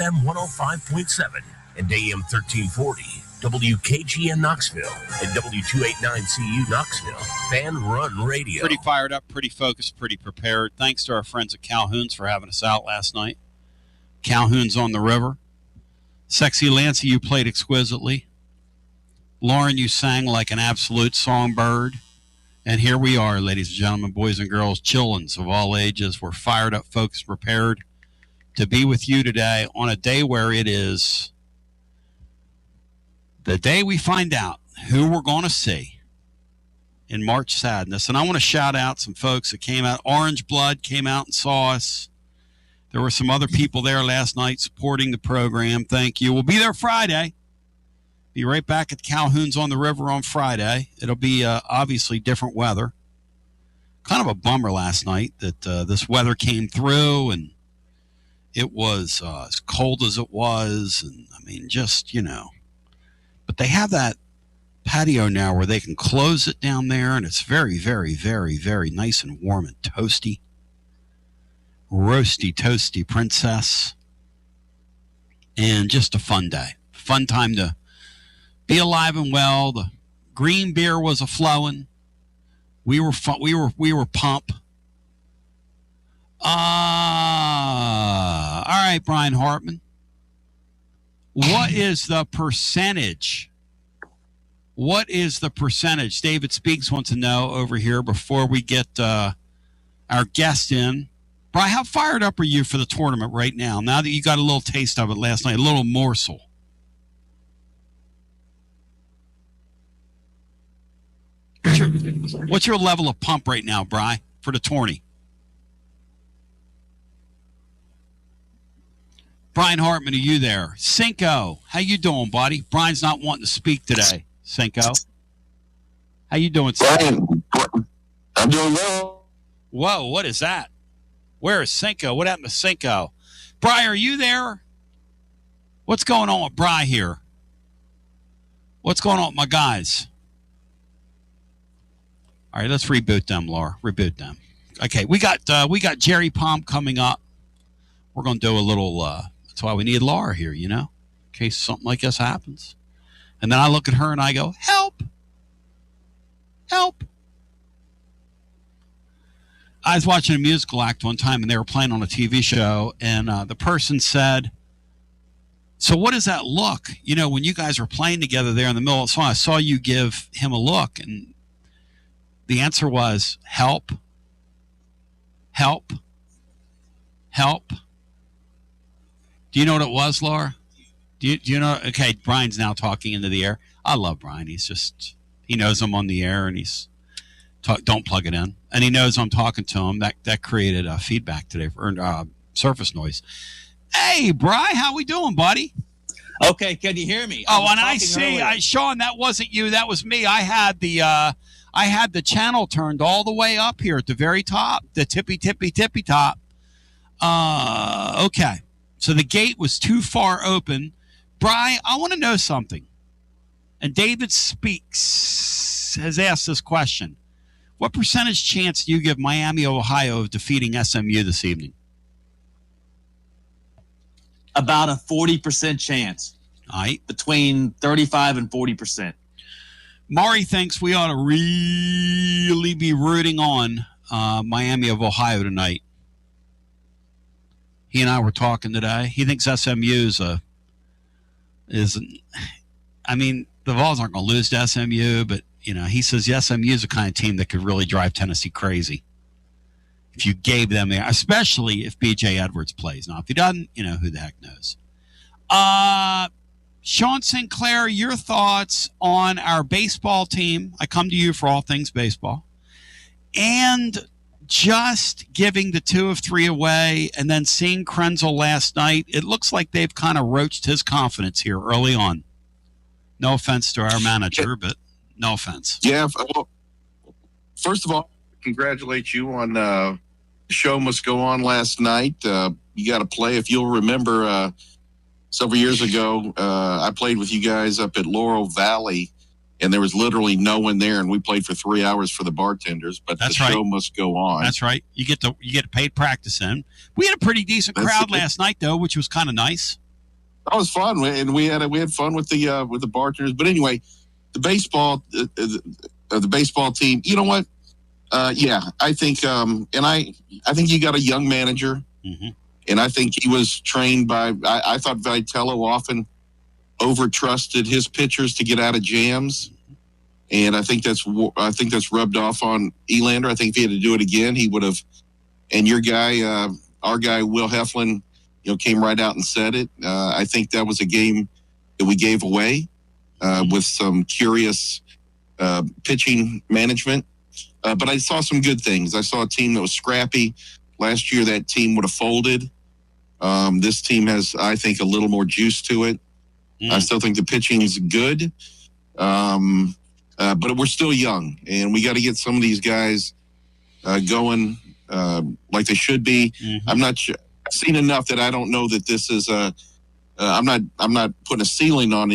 FM 105.7 and AM 1340. WKGN Knoxville and W289CU Knoxville. Fanrun Radio. Pretty fired up, pretty focused, pretty prepared. Thanks to our friends at Calhoun's for having us out last night. Calhoun's on the river. Sexy Lancey, you played exquisitely. Lauren, you sang like an absolute songbird. And here we are, ladies and gentlemen, boys and girls, chillins of all ages. We're fired up, focused, prepared to be with you today on a day where it is the day we find out who we're going to see in March Sadness. And I want to shout out some folks that came out. Orange Blood came out and saw us. There were some other people there last night supporting the program. Thank you. We'll be there Friday. Be right back at Calhoun's on the River on Friday. It'll be obviously different weather. Kind of a bummer last night that this weather came through and it was as cold as it was. And I mean, just, but they have that patio now where they can close it down there, and it's very, very, very, very nice and warm and toasty. Roasty, toasty princess. And just a fun day. Fun time to be alive and well. The green beer was a-flowing. We were pump. All right, Brian Hartman. What is the percentage? What is the percentage? David Speaks wants to know over here before we get our guest in. Brian, how fired up are you for the tournament right now that you got a little taste of it last night, a little morsel? What's your level of pump right now, Brian, for the tourney? Brian Hartman, are you there? Cinco, how you doing, buddy? Brian's not wanting to speak today. Cinco, how you doing, Cinco? Brian, I'm doing well. Whoa, what is that? Where is Cinco? What happened to Cinco? Brian, are you there? What's going on with Brian here? What's going on with my guys? All right, let's reboot them, Laura. Reboot them. Okay, we got Jerry Palm coming up. We're going to do a little, that's why we need Laura here, in case something like this happens. And then I look at her and I go, help. Help. I was watching a musical act one time and they were playing on a TV show and the person said, so what does that look? When you guys were playing together there in the middle of the song, I saw you give him a look and the answer was help. Help. Help. Do you know what it was, Laura? Do you know? Okay, Brian's now talking into the air. I love Brian. He knows I'm on the air and don't plug it in. And he knows I'm talking to him. That created a feedback today for surface noise. Hey, Brian, how we doing, buddy? Okay, can you hear me? Oh, and I see. Sean, that wasn't you. That was me. I had the channel turned all the way up here at the very top, the tippy top. Okay. So the gate was too far open. Brian, I want to know something. And David Speaks has asked this question. What percentage chance do you give Miami, Ohio of defeating SMU this evening? About a 40% chance. All right. Between 35 and 40%. Maury thinks we ought to really be rooting on Miami of Ohio tonight. He and I were talking today. He thinks SMU the Vols aren't going to lose to SMU, but, he says SMU is the kind of team that could really drive Tennessee crazy if you gave them there, especially if B.J. Edwards plays. Now, if he doesn't, who the heck knows. Sean Sinclair, your thoughts on our baseball team. I come to you for all things baseball. And just giving the 2 of 3 away and then seeing Krenzel last night, it looks like they've kind of roached his confidence here early on. No offense to our manager, but no offense. Yeah. Well, first of all, congratulate you on the show must go on last night. You got to play. If you'll remember, several years ago, I played with you guys up at Laurel Valley, and there was literally no one there, and we played for 3 hours for the bartenders. But the show must go on. That's right. You get paid practice in. We had a pretty decent crowd last night, though, which was kind of nice. That was fun, and we had fun with the bartenders. But anyway, the baseball team. You know what? I think I think you got a young manager, and I think he was trained by. I thought Vitello often over-trusted his pitchers to get out of jams, and I think that's rubbed off on Elander. I think if he had to do it again, he would have. And your guy, our guy, Will Heflin, came right out and said it. I think that was a game that we gave away with some curious pitching management. But I saw some good things. I saw a team that was scrappy. Last year, that team would have folded. This team has, I think, a little more juice to it. I still think the pitching is good. But we're still young, and we got to get some of these guys going like they should be. I'm not sure. I've seen enough that I don't know that this is I'm not putting a ceiling on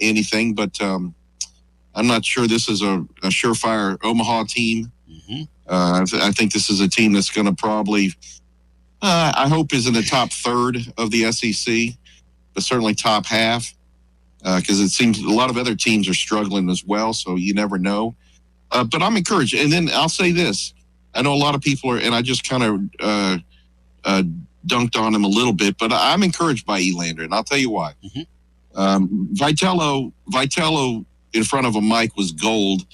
anything, but I'm not sure this is a surefire Omaha team. I think this is a team that's going to probably, I hope, is in the top third of the SEC, but certainly top half, because it seems a lot of other teams are struggling as well, so you never know. But I'm encouraged. And then I'll say this. I know a lot of people are, and I just kind of dunked on him a little bit, but I'm encouraged by Elander, and I'll tell you why. Vitello in front of a mic was gold,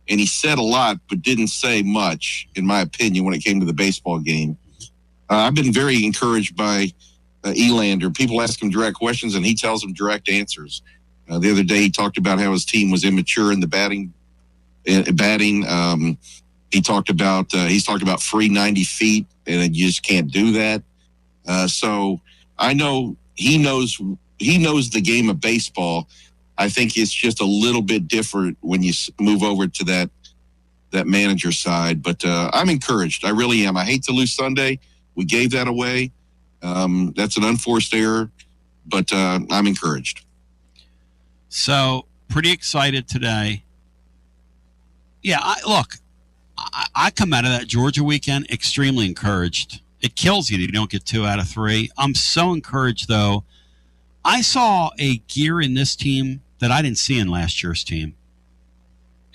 and he said a lot but didn't say much, in my opinion, when it came to the baseball game. I've been very encouraged by Elander. People ask him direct questions, and he tells them direct answers. The other day, he talked about how his team was immature in the batting. He's talked about free 90 feet, and you just can't do that. So I know he knows the game of baseball. I think it's just a little bit different when you move over to that manager side. But I'm encouraged. I really am. I hate to lose Sunday. We gave that away. That's an unforced error, but I'm encouraged. So pretty excited today. Yeah, I come out of that Georgia weekend extremely encouraged. It kills you that you don't get 2 out of 3. I'm so encouraged, though. I saw a gear in this team that I didn't see in last year's team.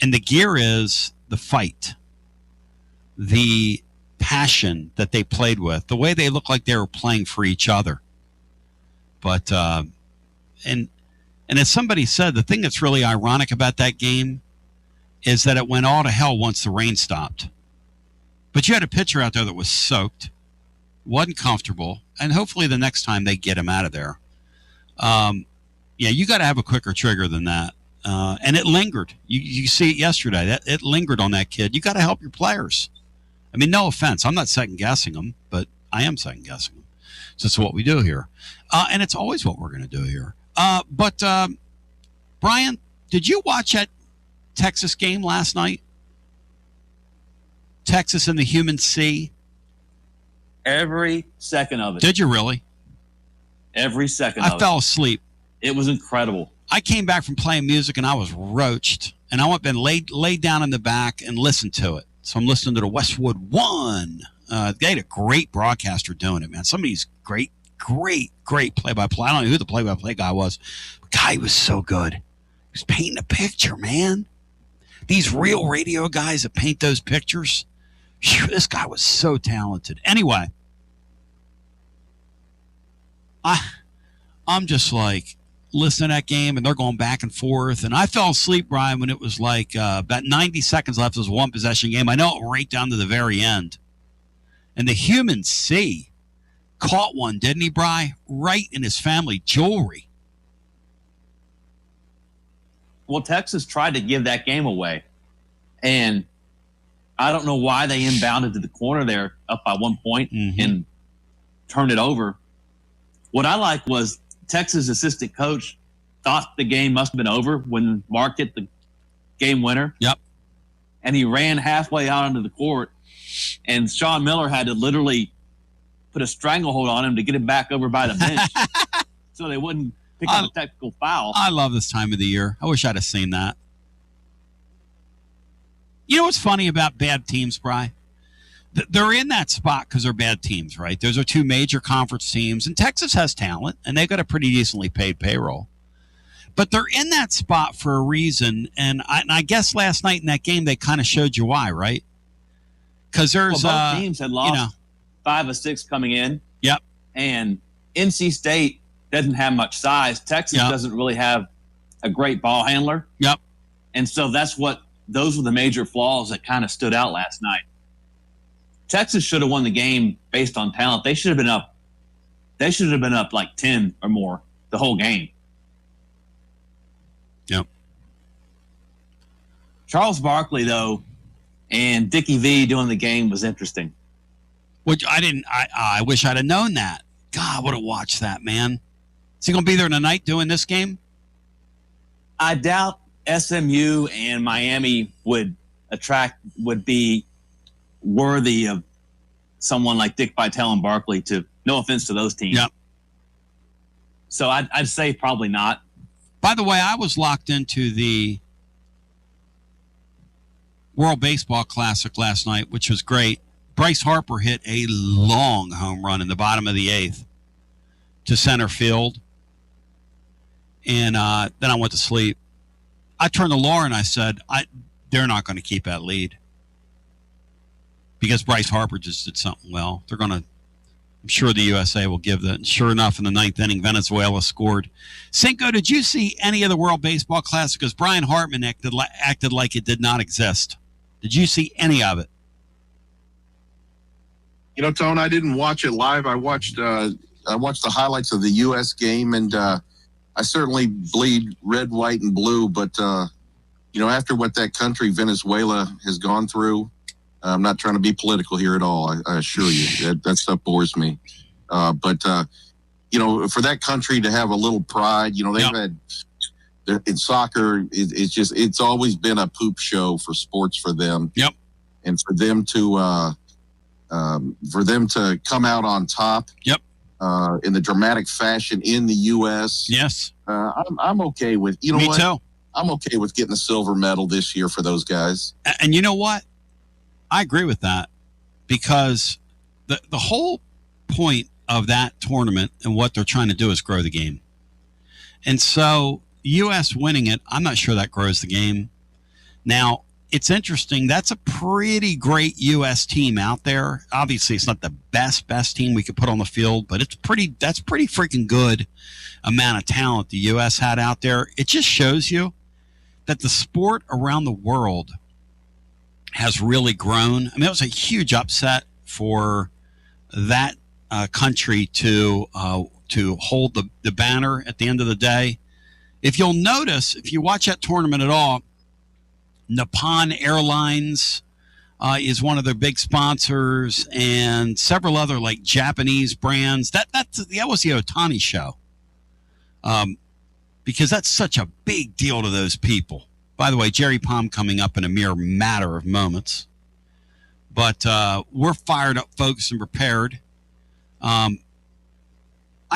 And the gear is the fight, the passion that they played with, the way they looked like they were playing for each other. But, and as somebody said, the thing that's really ironic about that game is that it went all to hell once the rain stopped. But you had a pitcher out there that was soaked, wasn't comfortable, and hopefully the next time they get him out of there. You got to have a quicker trigger than that. And it lingered. You see it yesterday. It lingered on that kid. You got to help your players. I mean, no offense. I'm not second-guessing them, but I am second-guessing them. So it's what we do here. And it's always what we're going to do here. But Brian, did you watch that Texas game last night? Texas and the Human Sea? Every second of it. Did you really? Every second of it. I fell asleep. It was incredible. I came back from playing music and I was roached. And I went and laid down in the back and listened to it. So I'm listening to the Westwood One. They had a great broadcaster doing it, man. Somebody's great play-by-play. I don't know who the play-by-play guy was. But God, he was so good. He was painting a picture, man. These real radio guys that paint those pictures. Whew, this guy was so talented. Anyway, I'm just like listening to that game, and they're going back and forth. And I fell asleep, Brian, when it was like about 90 seconds left. It was a one-possession game. I know it right down to the very end. And the Human Sea caught one, didn't he, Bri? Right in his family jewelry. Well, Texas tried to give that game away. And I don't know why they inbounded to the corner there up by 1 point and turned it over. What I liked was Texas assistant coach thought the game must have been over when Mark hit the game winner. Yep. And he ran halfway out onto the court, and Sean Miller had to literally put a stranglehold on him to get him back over by the bench so they wouldn't pick up a technical foul. I love this time of the year. I wish I'd have seen that. You know what's funny about bad teams, Bri? they're in that spot because they're bad teams, right? Those are two major conference teams, and Texas has talent, and they've got a pretty decently paid payroll. But they're in that spot for a reason, and I guess last night in that game they kind of showed you why, right? Because there's both teams had lost 5 of 6 coming in. Yep. And NC State doesn't have much size. Texas doesn't really have a great ball handler. Yep. And so those were the major flaws that kind of stood out last night. Texas should have won the game based on talent. They should have been up. They should have been up like 10 or more the whole game. Yep. Charles Barkley, though, and Dickie V doing the game was interesting. Which I wish I'd have known that. God, I would have watched that, man. Is he going to be there tonight doing this game? I doubt SMU and Miami would be worthy of someone like Dick Vitale and Barkley to, no offense to those teams. Yep. So I'd say probably not. By the way, I was locked into the World Baseball Classic last night, which was great. Bryce Harper hit a long home run in the bottom of the 8th to center field. And then I went to sleep. I turned to Laura and I said, they're not going to keep that lead. Because Bryce Harper just did something well. They're going to, I'm sure the USA will give that. And sure enough, in the 9th inning, Venezuela scored. Cinco, did you see any of the World Baseball Classic? Because Brian Hartman acted like it did not exist. Did you see any of it? You know, Tone, I didn't watch it live. I watched the highlights of the U.S. game, and I certainly bleed red, white, and blue. But, after what that country, Venezuela, has gone through, I'm not trying to be political here at all. I assure you that stuff bores me. But for that country to have a little pride, they've had in soccer, it's always been a poop show for sports for them. Yep. And for them to come out on top. Yep. In the dramatic fashion in the U.S. Yes. I'm okay with, Me too. I'm okay with getting a silver medal this year for those guys. And you know what? I agree with that, because the whole point of that tournament and what they're trying to do is grow the game. And so U.S. winning it, I'm not sure that grows the game. Now, it's interesting. That's a pretty great U.S. team out there. Obviously, it's not the best team we could put on the field, but that's pretty freaking good amount of talent the U.S. had out there. It just shows you that the sport around the world has really grown. I mean, it was a huge upset for that country to hold the banner at the end of the day. If you'll notice, if you watch that tournament at all, Nippon Airlines is one of their big sponsors, and several other like Japanese brands. That was the Ohtani show, because that's such a big deal to those people. By the way, Jerry Palm coming up in a mere matter of moments. But we're fired up, focused, and prepared. I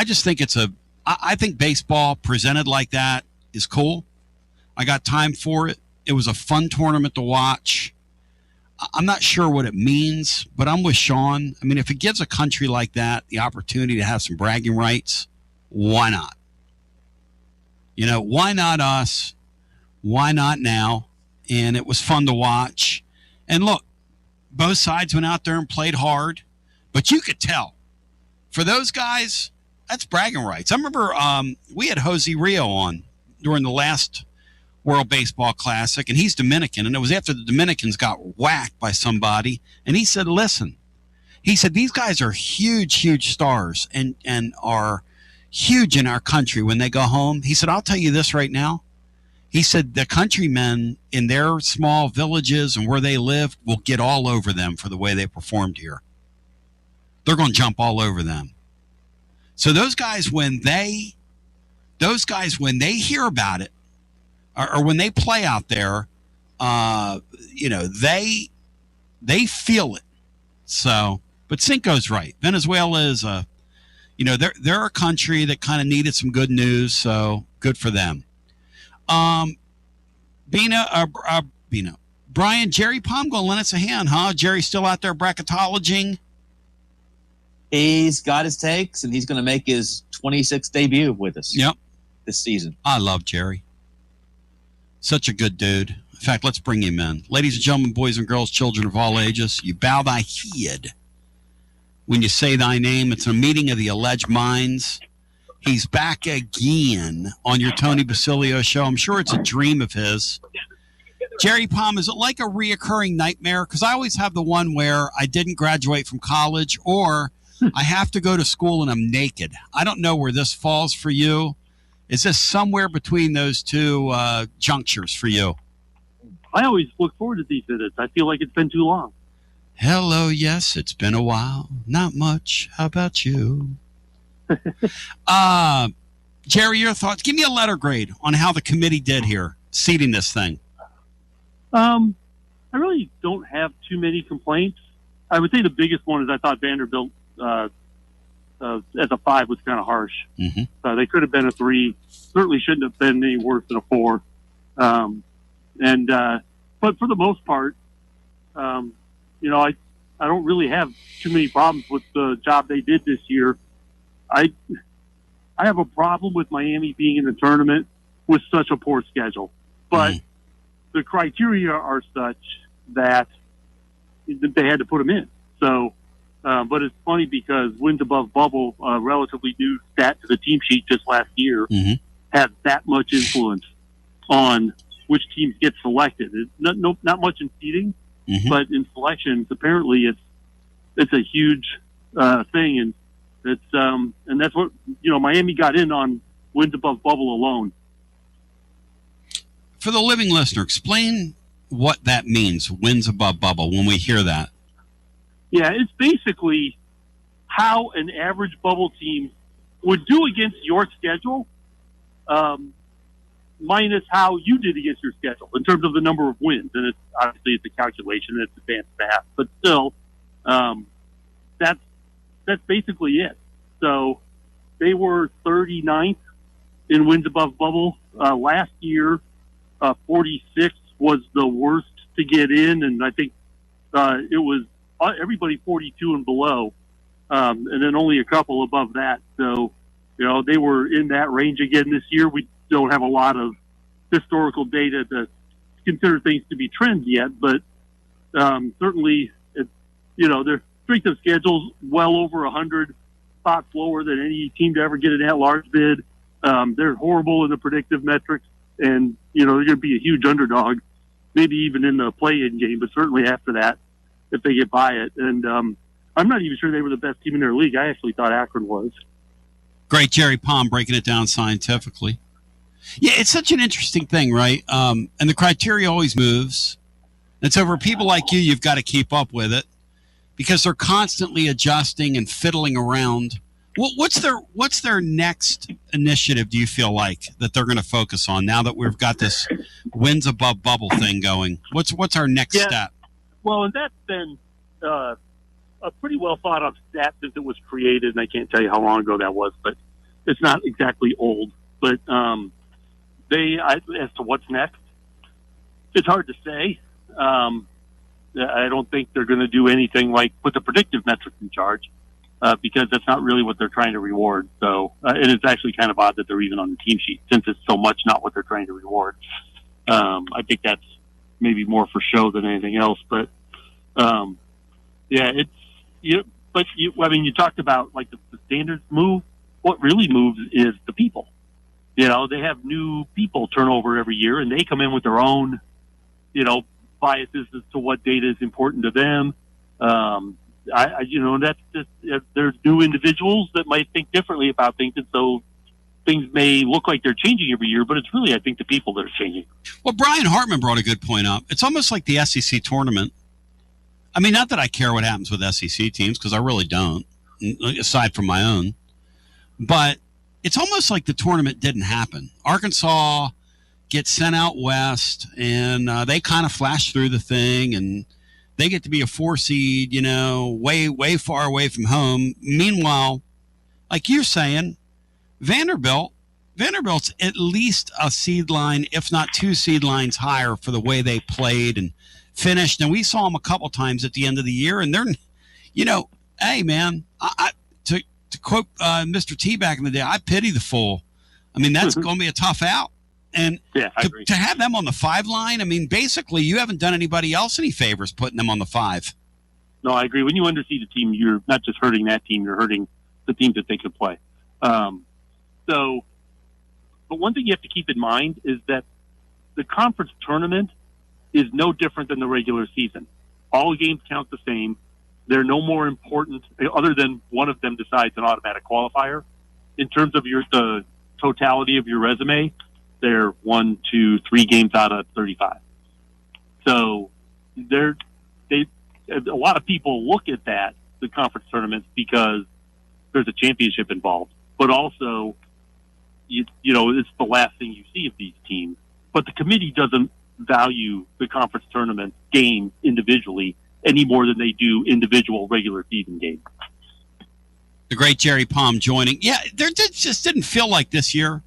just think I think baseball presented like that is cool. I got time for it. It was a fun tournament to watch. I'm not sure what it means, but I'm with Sean. I mean, if it gives a country like that the opportunity to have some bragging rights, why not? Why not us? Why not now? And it was fun to watch. And look, both sides went out there and played hard, but you could tell for those guys, that's bragging rights. I remember we had Jose Rio on during the last World Baseball Classic, and he's Dominican, and it was after the Dominicans got whacked by somebody, and he said, listen, he said, these guys are huge stars and are huge in our country when they go home. He said, I'll tell you this right now. He said the countrymen in their small villages and where they live will get all over them for the way they performed here. They're going to jump all over them. So those guys, when they hear about it, or when they play out there, they feel it. So, but Cinco's right. Venezuela is they're a country that kind of needed some good news. Brian, Jerry Palm going to lend us a hand, huh? Jerry's still out there bracketologing. He's got his takes, and he's going to make his 26th debut with us. Yep. This season. I love Jerry. Such a good dude. In fact, let's bring him in. Ladies and gentlemen, boys and girls, children of all ages, you bow thy head when you say thy name. It's a meeting of the alleged minds. He's back again on your Tony Basilio Show. I'm sure it's a dream of his. Jerry Palm, is it like a reoccurring nightmare? Because I always have the one where I didn't graduate from college, or I have to go to school and I'm naked. I don't know where this falls for you. Is this somewhere between those two junctures for you? I always look forward to these visits. I feel like it's been too long. Hello, yes, it's been a while. Not much. How about you? Jerry, your thoughts. Give me a letter grade on how the committee did here, seating this thing. I really don't have too many complaints. I would say the biggest one is I thought Vanderbilt as a 5 was kind of harsh. Mm-hmm. They could have been a 3. Certainly shouldn't have been any worse than a 4. But for the most part, I don't really have too many problems with the job they did this year. I have a problem with Miami being in the tournament with such a poor schedule, but the criteria are such that they had to put them in. So, but it's funny because wins above bubble, relatively new stat to the team sheet just last year, had that much influence on which teams get selected. It's not much in seeding, but in selections, apparently it's a huge thing, and it's and that's what Miami got in on wins above bubble alone. For the living listener, explain what that means, wins above bubble, when we hear that. Yeah, it's basically how an average bubble team would do against your schedule, minus how you did against your schedule in terms of the number of wins. And it's obviously it's a calculation, and it's advanced math, but still, that's basically it. So they were 39th in wins above bubble last year. 46 was the worst to get in, and I think it was everybody 42 and below, and then only a couple above that. So, they were in that range again this year. We don't have a lot of historical data to consider things to be trends yet, but certainly, their strength of schedule's well over 100 spots lower than any team to ever get an at-large bid. They're horrible in the predictive metrics. And, they're going to be a huge underdog, maybe even in the play-in game, but certainly after that, if they get by it. And I'm not even sure they were the best team in their league. I actually thought Akron was. Great Jerry Palm breaking it down scientifically. Yeah, it's such an interesting thing, right? And the criteria always moves. And so for people like you, you've got to keep up with it because they're constantly adjusting and fiddling around. What's their next initiative, do you feel like, that they're going to focus on now that we've got this wins above bubble thing going? What's our next step? Well, and that's been a pretty well thought of stat since it was created, and I can't tell you how long ago that was, but it's not exactly old. But as to what's next, it's hard to say. I don't think they're going to do anything like put the predictive metrics in charge. Because that's not really what they're trying to reward. So, and it's actually kind of odd that they're even on the team sheet since it's so much not what they're trying to reward. I think that's maybe more for show than anything else. But, you talked about like the standards move. What really moves is the people. They have new people turnover every year, and they come in with their own, biases as to what data is important to them. That's just there's new individuals that might think differently about things, and so things may look like they're changing every year, but it's really, I think, the people that are changing. Well, Brian Hartman brought a good point up. It's almost like the SEC tournament. I mean, not that I care what happens with SEC teams, because I really don't, aside from my own. But it's almost like the tournament didn't happen. Arkansas gets sent out west, and they kind of flash through the thing, and they get to be a 4 seed, way, way far away from home. Meanwhile, like you're saying, Vanderbilt's at least a seed line, if not 2 seed lines higher for the way they played and finished, and we saw them a couple times at the end of the year, and they're, hey, man, to quote Mr. T back in the day, I pity the fool. I mean, that's going to be a tough out. And to have them on the 5 line, I mean, basically, you haven't done anybody else any favors putting them on the 5. No, I agree. When you underseed a team, you're not just hurting that team, you're hurting the teams that they could play. But one thing you have to keep in mind is that the conference tournament is no different than the regular season. All games count the same. They're no more important, other than one of them decides an automatic qualifier. In terms of the totality of your resume, they're 1, 2, 3 games out of 35. So a lot of people look at the conference tournaments, because there's a championship involved, but also, it's the last thing you see of these teams. But the committee doesn't value the conference tournament games individually any more than they do individual regular season games. The great Jerry Palm joining. Yeah, there just didn't feel like this year,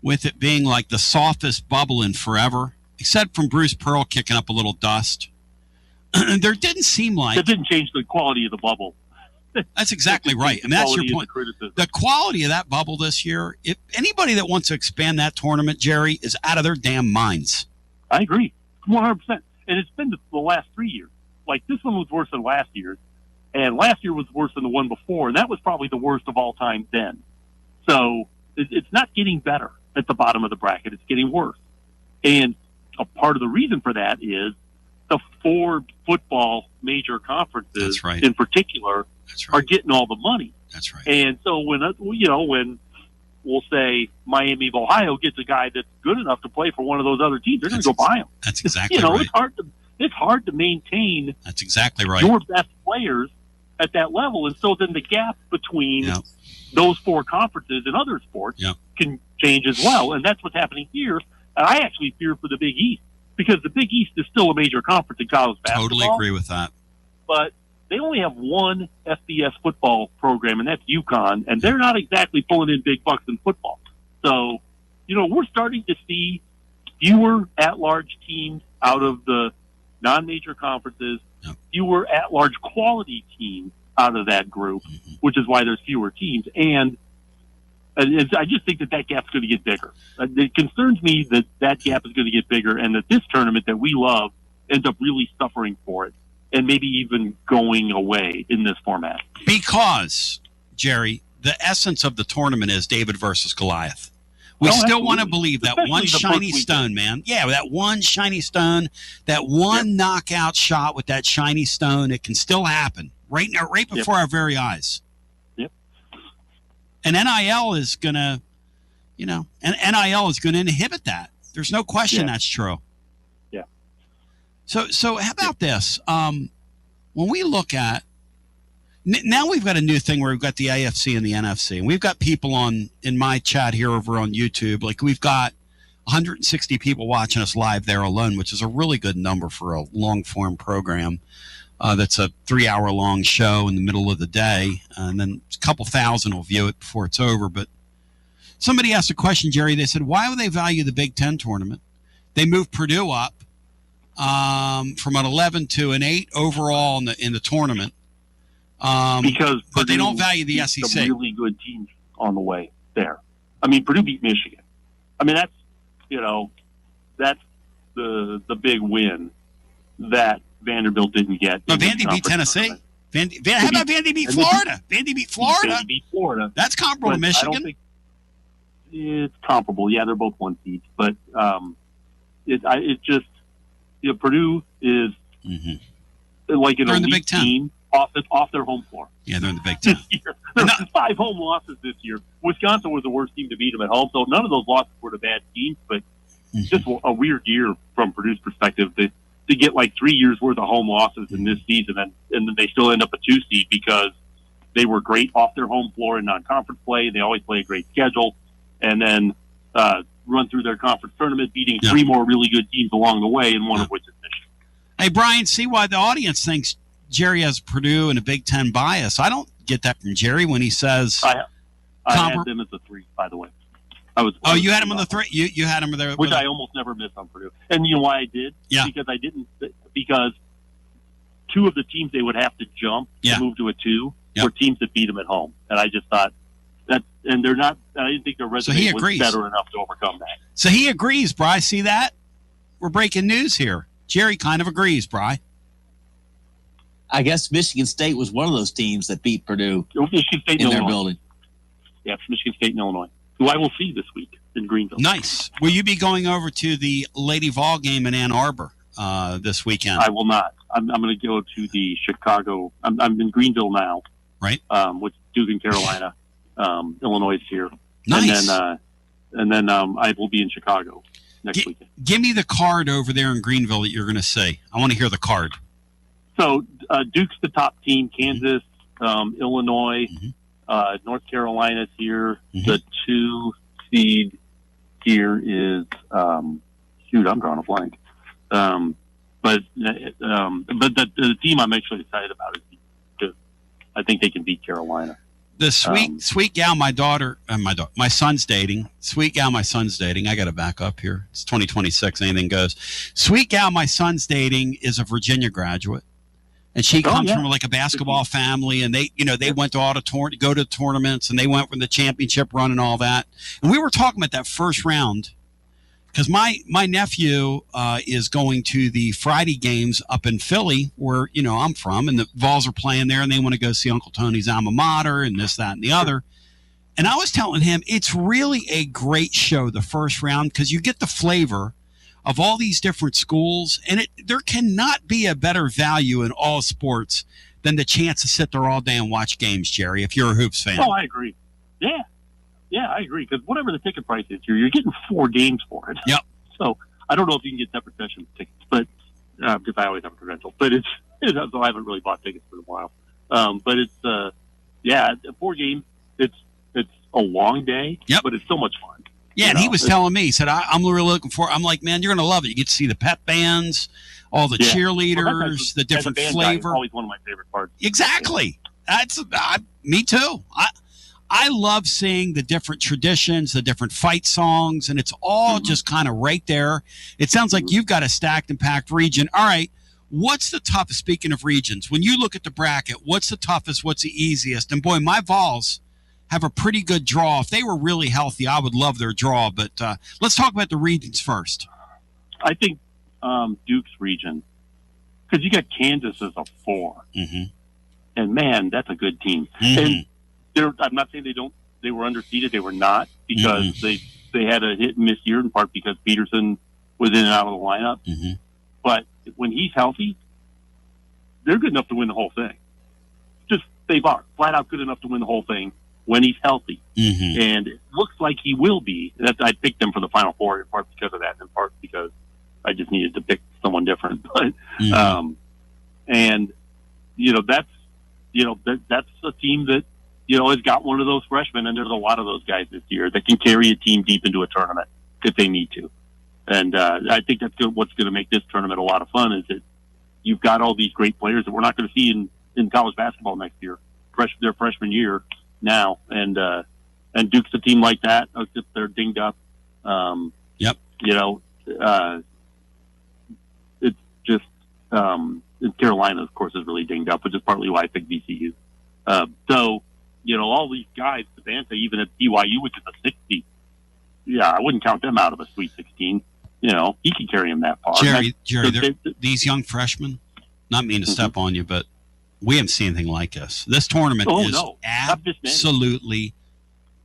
with it being like the softest bubble in forever, except from Bruce Pearl kicking up a little dust. There didn't seem like... That didn't change the quality of the bubble. That's exactly right. I mean, that's your point. The quality of that bubble this year, if anybody that wants to expand that tournament, Jerry, is out of their damn minds. I agree, 100%. And it's been the last 3 years. Like, this one was worse than last year's, and last year was worse than the one before, and that was probably the worst of all time then. So it's not getting better at the bottom of the bracket. It's getting worse. And a part of the reason for that is the 4 football major conferences, in particular, are getting all the money. That's right. And so when we'll say Miami of Ohio gets a guy that's good enough to play for one of those other teams, they're going to go buy him. That's exactly right. It's hard to maintain. That's exactly right. Your best players at that level, and so then the gap between those 4 conferences and other sports can change as well, and that's what's happening here. And I actually fear for the Big East, because the Big East is still a major conference in college basketball. Totally agree with that. But they only have one FBS football program, and that's UConn, and they're not exactly pulling in big bucks in football. So, we're starting to see fewer at-large teams out of the non-major conferences, fewer at-large quality teams out of that group, which is why there's fewer teams. And I just think that gap's going to get bigger. It concerns me that gap is going to get bigger, and that this tournament that we love ends up really suffering for it, and maybe even going away in this format. Because, Jerry, the essence of the tournament is David versus Goliath. We still want to believe that one shiny stone, man. Yeah, that one shiny stone, that one knockout shot with that shiny stone, it can still happen right before our very eyes. Yep. And NIL is going to, NIL is going to inhibit that. There's no question that's true. Yeah. So how about this? When we look at, now we've got a new thing where we've got the AFC and the NFC, and we've got people in my chat here over on YouTube. Like, we've got 160 people watching us live there alone, which is a really good number for a long form program. That's a 3-hour long show in the middle of the day. And then a couple thousand will view it before it's over. But somebody asked a question, Jerry. They said, why would they value the Big Ten tournament? They moved Purdue up from an 11 to an 8 overall in the tournament. But they don't value the SEC. Some really good teams on the way there. I mean, Purdue beat Michigan. I mean, that's the big win that Vanderbilt didn't get. But Vandy beat Tennessee. How about Vandy beat Florida? Vandy beat Florida. That's comparable to Michigan. I don't think it's comparable. Yeah, they're both 1 seeds, but it just Purdue is like an elite team off their home floor. Yeah, they're in the Big Ten. There's 5 home losses this year. Wisconsin was the worst team to beat them at home, so none of those losses were to bad teams, but just a weird year from Purdue's perspective to get like 3 years worth of home losses in this season, and then they still end up a 2 seed because they were great off their home floor in non-conference play. They always play a great schedule, and then run through their conference tournament, beating 3 more really good teams along the way, and one of which is Michigan. Hey, Brian, see why the audience thinks Jerry has Purdue and a Big Ten bias. I don't get that from Jerry when he says... I had them as a 3, by the way. Oh, you had him on the three. You had him there, which I almost never miss on Purdue. And you know why I did? Yeah. Because two of the teams they would have to jump to move to a 2 were teams that beat them at home, and I just thought that, and they're not. I didn't think their resume was better enough to overcome that. So he agrees, Bry. See that? We're breaking news here. Jerry kind of agrees, Bry. I guess Michigan State was one of those teams that beat Purdue Michigan State in their building. Yeah, it's Michigan State and Illinois, who I will see this week in Greenville. Nice. Will you be going over to the Lady Vol game in Ann Arbor this weekend? I will not. I'm going to go to the Chicago. I'm in Greenville now. Right. With Duke and Carolina. Illinois is here. Nice. And then I will be in Chicago next weekend. Give me the card over there in Greenville that you're going to say. I want to hear the card. So Duke's the top team. Kansas, Illinois, North Carolina's here. The 2 seed here is I'm drawing a blank. But the team I'm actually excited about is Duke. I think they can beat Carolina. The sweet gal my son's dating. Sweet gal my son's dating. I got to back up here. It's 2026. Anything goes. Sweet gal my son's dating is a Virginia graduate. And she comes from like a basketball family, and they went to go to tournaments, and they went from the championship run and all that. And we were talking about that first round because my nephew is going to the Friday games up in Philly, where I'm from, and the Vols are playing there, and they want to go see Uncle Tony's alma mater and this, that, and the other. And I was telling him it's really a great show, the first round, because you get the flavor of all these different schools, and there cannot be a better value in all sports than the chance to sit there all day and watch games, Jerry, if you're a Hoops fan. Oh, I agree. Yeah, I agree, because whatever the ticket price is, you're getting 4 games for it. Yep. So I don't know if you can get separate session tickets, but because I always have a credential, but so I haven't really bought tickets for a while. But it's 4 games. It's a long day, but it's so much fun. Yeah, and he was telling me, he said, I'm really looking for, I'm like, man, you're going to love it. You get to see the pep bands, all the cheerleaders, the different flavor. Always one of my favorite parts. Exactly. That's me too. I love seeing the different traditions, the different fight songs, and it's all just kind of right there. It sounds like you've got a stacked and packed region. All right, what's the toughest, speaking of regions, when you look at the bracket, what's the toughest, what's the easiest? And boy, my Vols have a pretty good draw. If they were really healthy, I would love their draw. But let's talk about the regions first. I think Duke's region, because you got Kansas as a 4. And, man, that's a good team. And I'm not saying they were underseeded. They were not, because they had a hit-and-miss year, in part because Peterson was in and out of the lineup. But when he's healthy, they're good enough to win the whole thing. Just they are flat-out good enough to win the whole thing when he's healthy. And it looks like he will be. I picked them for the Final Four, in part because of that, and in part because I just needed to pick someone different. But and that's a team that has got one of those freshmen, and there's a lot of those guys this year that can carry a team deep into a tournament if they need to. And I think that's what's going to make this tournament a lot of fun, is that you've got all these great players that we're not going to see in college basketball next year, their freshman year now. And Duke's a team like that. They're dinged up. It's just Carolina, of course, is really dinged up, which is partly why I picked VCU. All these guys, Savanta, even at BYU, which is a 60, I wouldn't count them out of a Sweet 16. He can carry him that far. Jerry, these young freshmen, not mean to step on you, but we haven't seen anything like this. This tournament is absolutely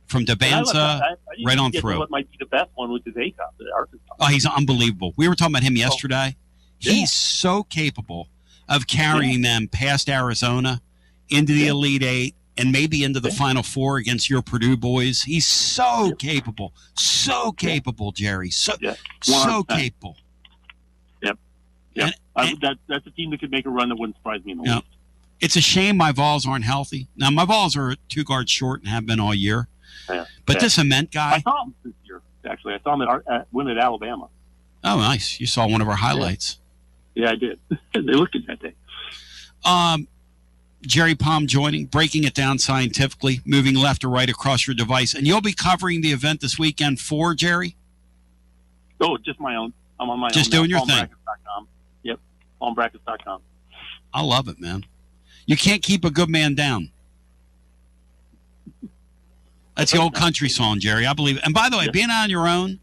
from Debanza right on through. What might be the best one, which is Akop at Arkansas. Oh, he's unbelievable. We were talking about him yesterday. He's so capable of carrying them past Arizona into the Elite Eight and maybe into the Final Four against your Purdue boys. He's so capable, Jerry. So capable. Yep. That's a team that could make a run that wouldn't surprise me in the least. It's a shame my Vols aren't healthy. Now, my Vols are 2 guards short and have been all year. But this Ament guy. I saw him this year, actually. I saw him win at Alabama. Oh, nice. You saw one of our highlights. Yeah, I did. They looked good that day. Jerry Palm joining, breaking it down scientifically, moving left or right across your device. And you'll be covering the event this weekend for Jerry? Oh, just my own. I'm on my own. Just doing your thing. PalmBrackets.com. Yep, PalmBrackets.com. I love it, man. You can't keep a good man down. That's the old country song, Jerry. I believe it. And by the way, being on your own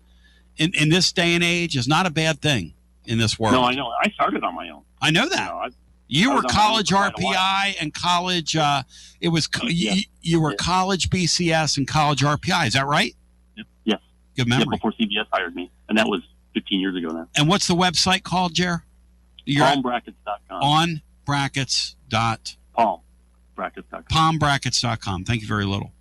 in this day and age is not a bad thing in this world. No, I know. I started on my own. I know that. You were college RPI and college. You were college BCS and college RPI. Is that right? Yes. Good memory. Before CBS hired me, and that was 15 years ago now. And what's the website called, Jer? PalmBrackets.com. PalmBrackets.com. PalmBrackets.com. Thank you very little.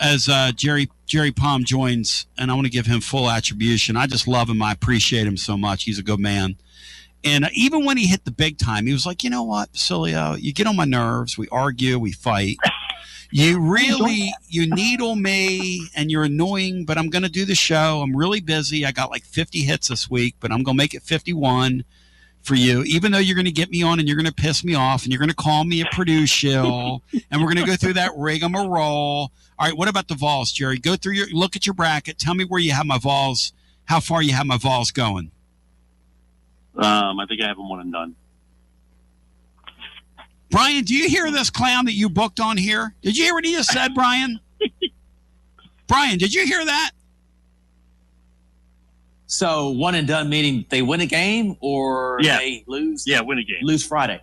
As Jerry Palm joins, and I want to give him full attribution. I just love him. I appreciate him so much. He's a good man. And even when he hit the big time, he was like, you know what, Basilio, you get on my nerves. We argue, we fight. You needle me, and you're annoying, but I'm going to do the show. I'm really busy. I got like 50 hits this week, but I'm going to make it 51 for you, even though you're going to get me on and you're going to piss me off and you're going to call me a Purdue shill, and we're going to go through that rigmarole. All right, what about the Vols, Jerry? Go through look at your bracket. Tell me where you have my Vols, how far you have my Vols going. I think I have them one and done. Brian, do you hear this clown that you booked on here? Did you hear what he just said, Brian? Brian, did you hear that? So one and done meaning they win a game or they lose? Yeah, win a game. Lose Friday.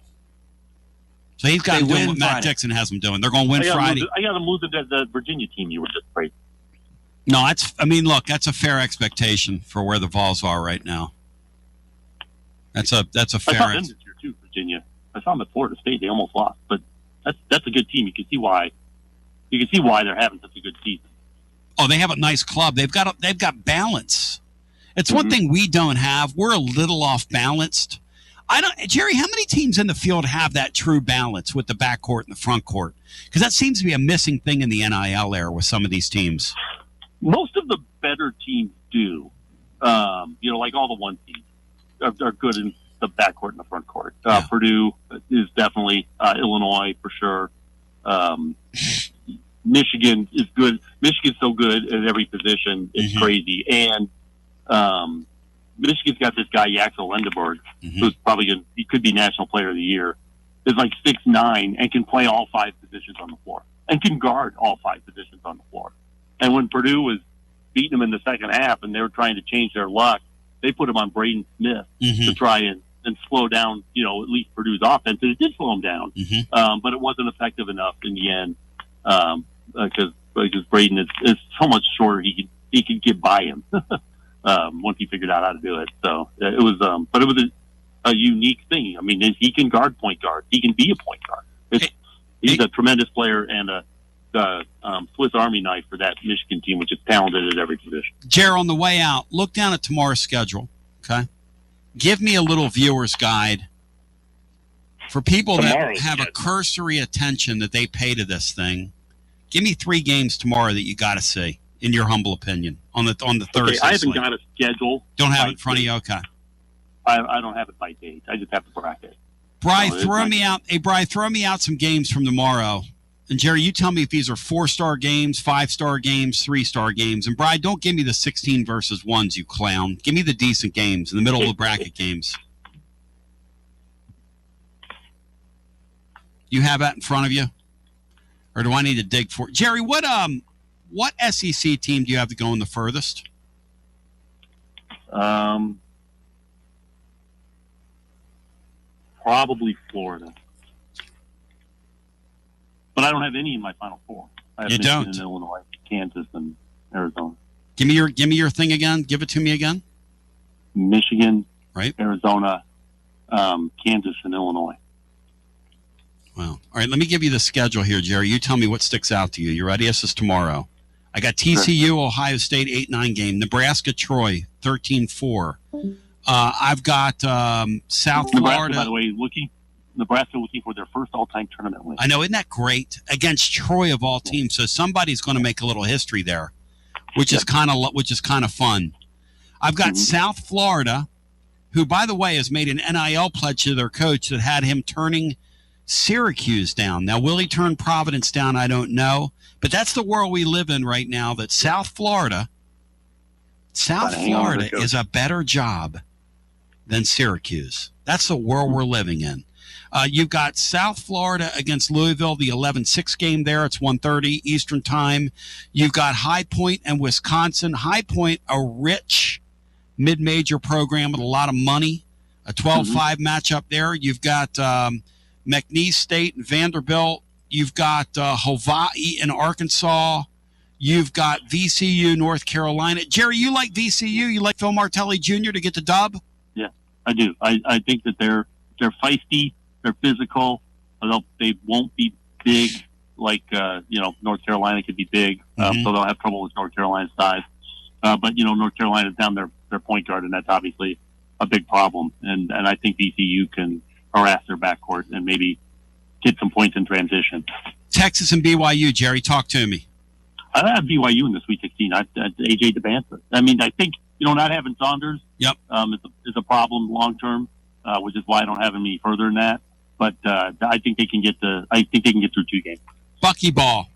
So he's got to do what Matt Dixon has them doing. They're going to win Friday. I got them losing to the Virginia team you were just praising. No, look, that's a fair expectation for where the Vols are right now. That's a fair. I saw them this year too, Virginia. I saw them at Florida State. They almost lost, but that's a good team. You can see why. You can see why they're having such a good season. Oh, they have a nice club. They've got balance. It's one thing we don't have. We're a little off balanced. Jerry, how many teams in the field have that true balance with the backcourt and the front court? Because that seems to be a missing thing in the NIL era with some of these teams. Most of the better teams do. Like all the one teams are good in the backcourt and the front court. Purdue is definitely Illinois for sure. Michigan is good. Michigan's so good at every position. It's crazy. And Michigan's got this guy, Yaxel Lendeborg, who's probably he could be National Player of the Year. Is like 6'9" and can play all 5 positions on the floor and can guard all 5 positions on the floor. And when Purdue was beating them in the second half and they were trying to change their luck, they put him on Braden Smith to try and slow down, at least Purdue's offense. And it did slow him down, but it wasn't effective enough in the end because Braden is so much shorter. He could get by him once he figured out how to do it. So it was, but it was a unique thing. I mean, he can guard point guard. He can be a point guard. He's a tremendous player and a Swiss Army knife for that Michigan team, which is talented at every position. Jer, on the way out, look down at tomorrow's schedule, okay? Give me a little viewer's guide for people that have a cursory attention that they pay to this thing. Give me 3 games tomorrow that you got to see, in your humble opinion, on the Thursday. I haven't got a schedule. Don't have it in front of you? Okay. I don't have it by date. I just have the bracket. Bri, throw me out. Hey, Bri, throw me out some games from tomorrow. And Jerry, you tell me if these are 4-star games, 5-star games, 3-star games. And Bri, don't give me the 16 versus 1s, you clown. Give me the decent games in the middle of the bracket games. You have that in front of you? Or do I need to dig for it? Jerry, what SEC team do you have to go in the furthest? Probably Florida. But I don't have any in my Final Four. I have Michigan and Illinois, Kansas, and Arizona. Give me your thing again. Give it to me again. Michigan, right? Arizona, Kansas, and Illinois. Wow. All right, let me give you the schedule here, Jerry. You tell me what sticks out to you. You ready? This is tomorrow. I got TCU, Ohio State, 8-9 game. Nebraska, Troy, 13-4. I've got South Florida. By the way, Nebraska looking for their first all-time tournament win. I know, isn't that great? Against Troy of all teams, so somebody's going to make a little history there, which is kind of fun. I've got South Florida, who, by the way, has made an NIL pledge to their coach that had him turning Syracuse down. Now, will he turn Providence down? I don't know. But that's the world we live in right now, that South Florida is a better job than Syracuse. That's the world we're living in. You've got South Florida against Louisville, the 11-6 game there. It's 1:30 Eastern time. You've got High Point and Wisconsin. High Point, a rich mid-major program with a lot of money. A 12-5 matchup there. You've got McNeese State and Vanderbilt. You've got Hawaii and Arkansas. You've got VCU, North Carolina. Jerry, you like VCU? You like Phil Martelli Jr. to get the dub? Yeah, I do. I think that they're feisty. They're physical. They won't be big like North Carolina could be big, so they'll have trouble with North Carolina's size. But North Carolina's down their point guard, and that's obviously a big problem. And I think VCU can harass their backcourt and maybe get some points in transition. Texas and BYU, Jerry, talk to me. I have BYU in the Sweet 16. AJ DeBanza. I mean, I think not having Saunders is a problem long term, which is why I don't have him any further than that. But I think they can get through 2 games. Buckyball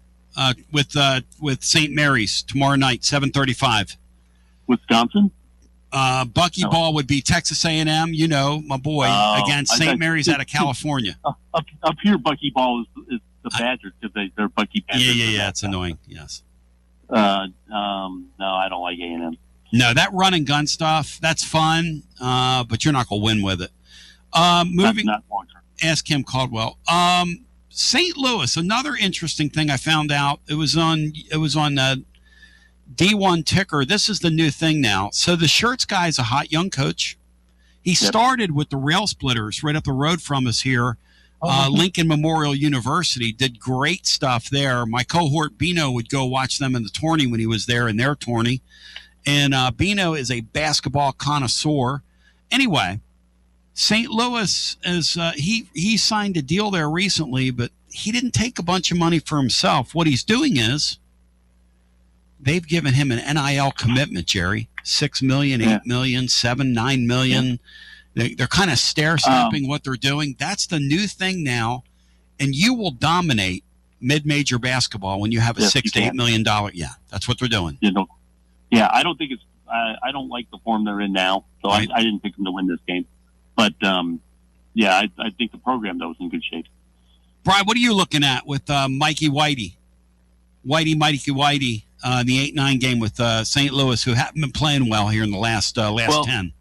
with St. Mary's tomorrow night, 7:35. Wisconsin. Buckyball would be Texas A&M. My boy against St. Mary's out of California. Up here, Buckyball is the Badgers because they're Bucky Badgers. Yeah, it's annoying. Yes. No, I don't like A&M. No, that run and gun stuff, that's fun, but you're not going to win with it. Moving. Not long term. Ask Kim Caldwell. St. Louis, another interesting thing I found out. It was on D1 Ticker. This is the new thing now. So the Shirts guy is a hot young coach. He started with the Rail Splitters right up the road from us here. Lincoln Memorial University, did great stuff there. My cohort Bino would go watch them in the tourney when he was there in their tourney. And Bino is a basketball connoisseur. Anyway, St. Louis is he signed a deal there recently, but he didn't take a bunch of money for himself. What he's doing is they've given him an NIL commitment, Jerry. $6 million, $8 million, $7, $9 million. They're kind of stair-stepping what they're doing. That's the new thing now, and you will dominate mid-major basketball when you have a $6 to $8 million. Yeah, that's what they're doing. I don't think I don't like the form they're in now, so right. I didn't pick them to win this game. But I think the program though is in good shape. Brian, what are you looking at with Mikey Whitey, the 8-9 game with St. Louis, who haven't been playing well here in the last 10?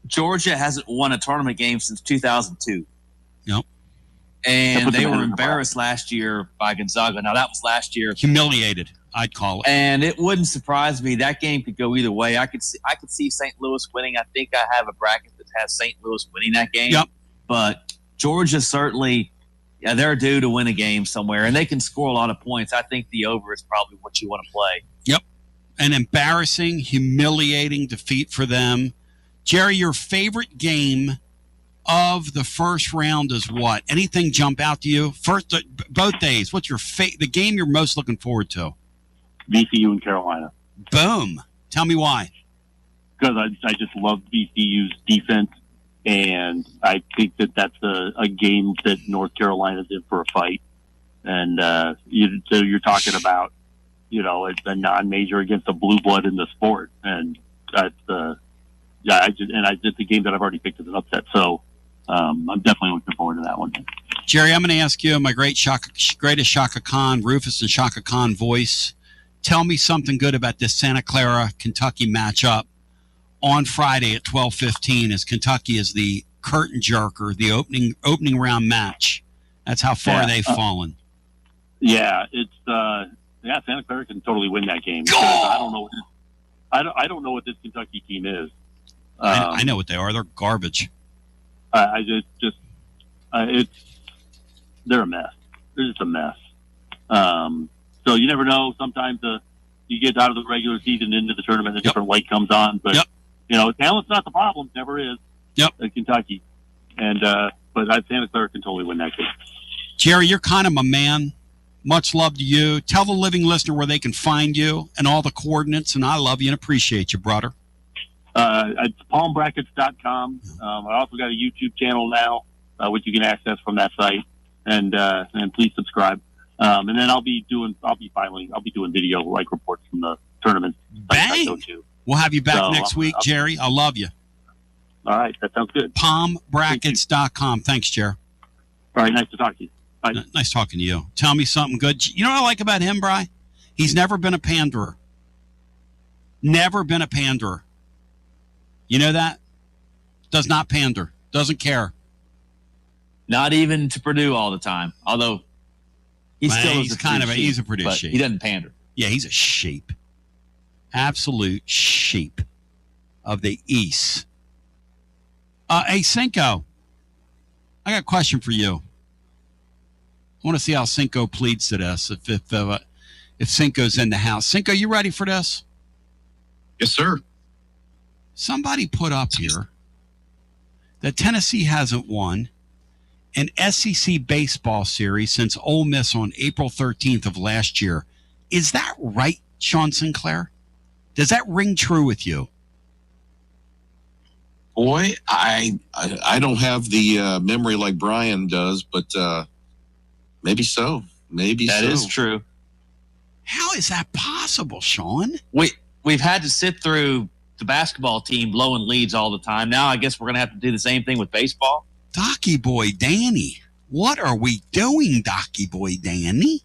Georgia hasn't won a tournament game since 2002. Yep. And they were embarrassed last year by Gonzaga. Now, that was last year. Humiliated, I'd call it. And it wouldn't surprise me. That game could go either way. I could see St. Louis winning. I think I have a bracket that has St. Louis winning that game. Yep. But Georgia certainly, they're due to win a game somewhere. And they can score a lot of points. I think the over is probably what you want to play. Yep. An embarrassing, humiliating defeat for them. Jerry, your favorite game of the first round is what? Anything jump out to you? Both days. What's your the game you're most looking forward to? VCU and Carolina. Boom. Tell me why. Because I just love VCU's defense, and I think that's a game that North Carolina's in for a fight. And so you're talking about, it's a non-major against a blue blood in the sport, and that's it's a game that I've already picked as an upset. So I'm definitely looking forward to that one. Jerry, I'm going to ask you my greatest Shaka Khan, Rufus and Shaka Khan voice. Tell me something good about this Santa Clara, Kentucky matchup on Friday at 12:15 as Kentucky is the curtain jerker, the opening round match. That's how far they've fallen. Yeah, it's Santa Clara can totally win that game. I don't know. I don't know what this Kentucky team is. I know what they are. They're garbage. They're a mess. They're just a mess. So you never know. Sometimes you get out of the regular season into the tournament, a different light comes on. But talent's not the problem. Never is. Yep. At Kentucky, and but Santa Clara can totally win that game. Jerry, you're kind of my man. Much love to you. Tell the living listener where they can find you and all the coordinates. And I love you and appreciate you, brother. It's palmbrackets.com. I also got a YouTube channel now, which you can access from that site. and please subscribe. And then I'll be doing video like reports from the tournament. Bang! We'll have you back next week, Jerry. I love you. All right, that sounds good. PalmBrackets.com. Thanks, Jerry. All right, nice to talk to you. Bye. Nice talking to you. Tell me something good. You know what I like about him, Bri? He's never been a panderer. Never been a panderer. You know that? Does not pander. Doesn't care. Not even to Purdue all the time. Although he's a Purdue sheep. He doesn't pander. Yeah, he's a sheep. Absolute sheep of the East. Hey, Cinco, I got a question for you. I want to see how Cinco pleads to this. If Cinco's in the house, Cinco, you ready for this? Yes, sir. Somebody put up here that Tennessee hasn't won an SEC baseball series since Ole Miss on April 13th of last year. Is that right, Sean Sinclair? Does that ring true with you? Boy, I don't have the memory like Brian does, but maybe so. That is true. How is that possible, Sean? We've had to sit through the basketball team blowing leads all the time. Now I guess we're going to have to do the same thing with baseball. Docky Boy Danny. What are we doing, Docky Boy Danny?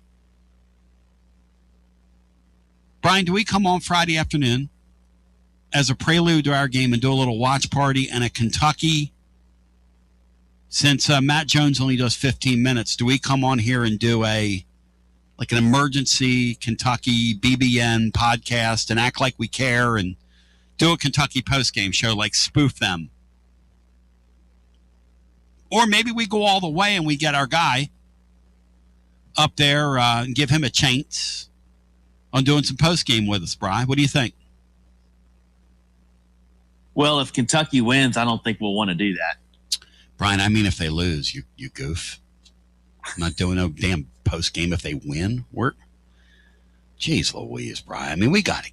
Brian, do we come on Friday afternoon as a prelude to our game and do a little watch party and a Kentucky? Since Matt Jones only does 15 minutes, do we come on here and do an emergency Kentucky BBN podcast and act like we care and do a Kentucky postgame show, like spoof them? Or maybe we go all the way and we get our guy up there and give him a chance on doing some postgame with us, Bri. What do you think? Well, if Kentucky wins, I don't think we'll want to do that. Brian, I mean if they lose, you goof. I'm not doing no damn postgame if they win. Jeez Louise, Brian. I mean, we gotta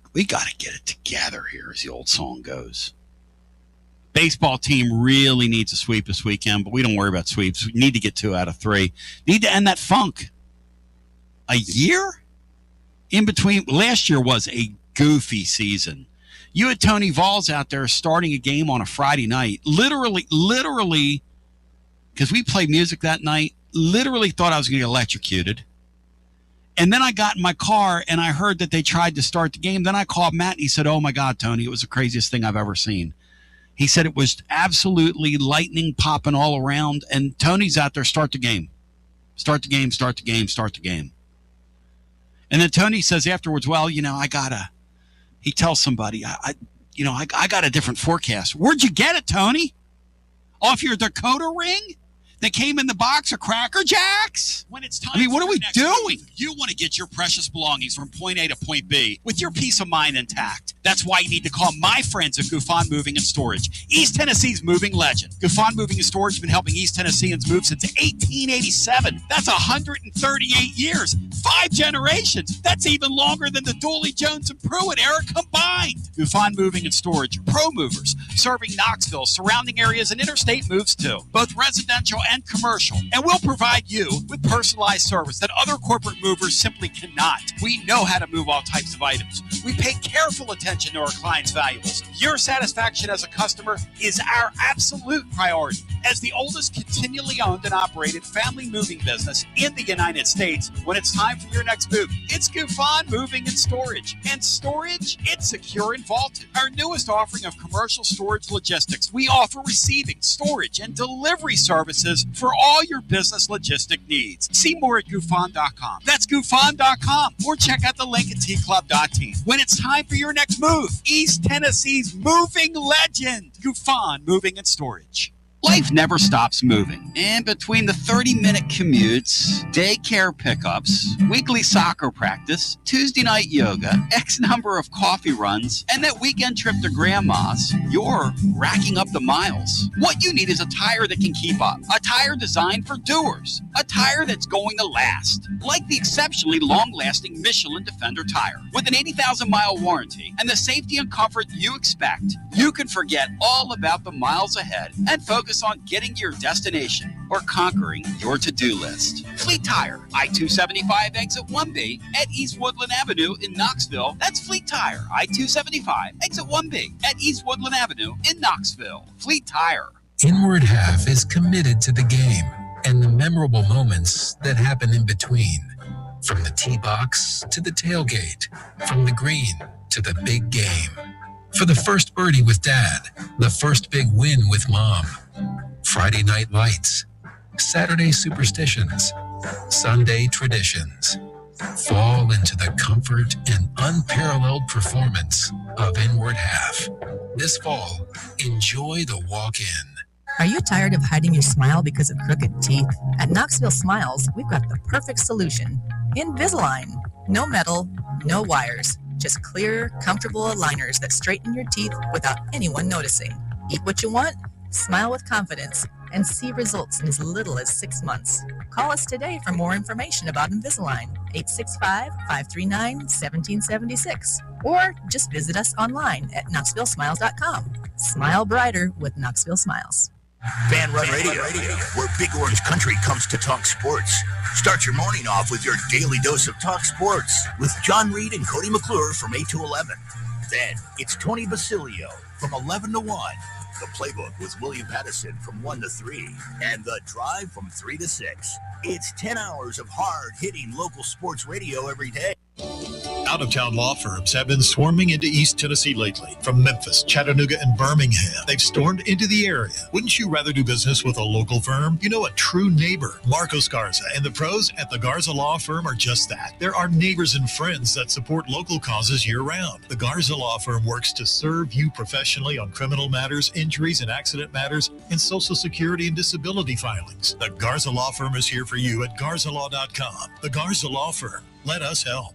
get it together here, as the old song goes. Baseball team really needs a sweep this weekend, but we don't worry about sweeps. We need to get 2 out of 3. Need to end that funk. A year in between. Last year was a goofy season. You had Tony Valls out there starting a game on a Friday night. Literally, because we played music that night, literally thought I was going to get electrocuted. And then I got in my car and I heard that they tried to start the game. Then I called Matt and he said, "Oh my God, Tony, it was the craziest thing I've ever seen." He said it was absolutely lightning popping all around. And Tony's out there, start the game. Start the game, start the game, start the game. And then Tony says afterwards, well, he tells somebody, I got a different forecast. Where'd you get it, Tony? Off your Dakota ring that came in the box of Cracker Jacks? When it's time, what are we doing? You want to get your precious belongings from point A to point B with your peace of mind intact. That's why you need to call my friends at Gouffon Moving and Storage, East Tennessee's moving legend. Gouffon Moving and Storage has been helping East Tennesseans move since 1887. That's 138 years, 5 generations. That's even longer than the Dooley, Jones, and Pruitt era combined. Gouffon Moving and Storage, pro movers, serving Knoxville, surrounding areas, and interstate moves too, both residential and commercial. And we'll provide you with personalized service that other corporate movers simply cannot. We know how to move all types of items. We pay careful attention to our clients' valuables. Your satisfaction as a customer is our absolute priority. As the oldest continually owned and operated family moving business in the United States, when it's time for your next move, it's Gouffon Moving and Storage. And storage, it's secure and vaulted. Our newest offering of commercial storage logistics. We offer receiving, storage, and delivery services for all your business logistic needs. See more at Gouffon.com. That's Gouffon.com. Or check out the link at tclub.team. When it's time for your next move, East Tennessee's moving legend, Gouffon Moving and Storage. Life never stops moving. And between the 30-minute commutes, daycare pickups, weekly soccer practice, Tuesday night yoga, X number of coffee runs, and that weekend trip to Grandma's, you're racking up the miles. What you need is a tire that can keep up. A tire designed for doers. A tire that's going to last. Like the exceptionally long-lasting Michelin Defender tire. With an 80,000-mile warranty and the safety and comfort you expect, you can forget all about the miles ahead and focus on getting to your destination. or conquering your to-do list. Fleet Tire, I-275 exit 1B at East Woodland Avenue in Knoxville. That's Fleet Tire, I-275 exit 1B at East Woodland Avenue in Knoxville. Fleet Tire. Inward Half is committed to the game and the memorable moments that happen in between. From the tee box to the tailgate, from the green to the big game. For the first birdie with Dad, the first big win with Mom. Friday night lights, Saturday superstitions, Sunday traditions. Fall into the comfort and unparalleled performance of Inward Half. This fall, enjoy the walk-in. Are you tired of hiding your smile because of crooked teeth? At Knoxville Smiles, we've got the perfect solution. Invisalign. No metal, no wires. Just clear, comfortable aligners that straighten your teeth without anyone noticing. Eat what you want, smile with confidence, and see results in as little as 6 months. Call us today for more information about Invisalign, 865-539-1776. Or just visit us online at knoxvillesmiles.com. Smile brighter with Knoxville Smiles. Fanrun Radio, where Big Orange Country comes to talk sports. Start your morning off with your daily dose of talk sports with John Reed and Cody McClure from 8 to 11. Then it's Tony Basilio from 11 to 1. The Playbook with William Pattison from 1 to 3. And The Drive from 3 to 6. It's 10 hours of hard-hitting local sports radio every day. Out-of-town law firms have been swarming into East Tennessee lately. From Memphis, Chattanooga, and Birmingham, they've stormed into the area. Wouldn't you rather do business with a local firm? You know, a true neighbor. Marcos Garza and the pros at the Garza Law Firm are just that. There are neighbors and friends that support local causes year-round. The Garza Law Firm works to serve you professionally on criminal matters, injuries and accident matters, and Social Security and disability filings. The Garza Law Firm is here for you at garzalaw.com. The Garza Law Firm. Let us help.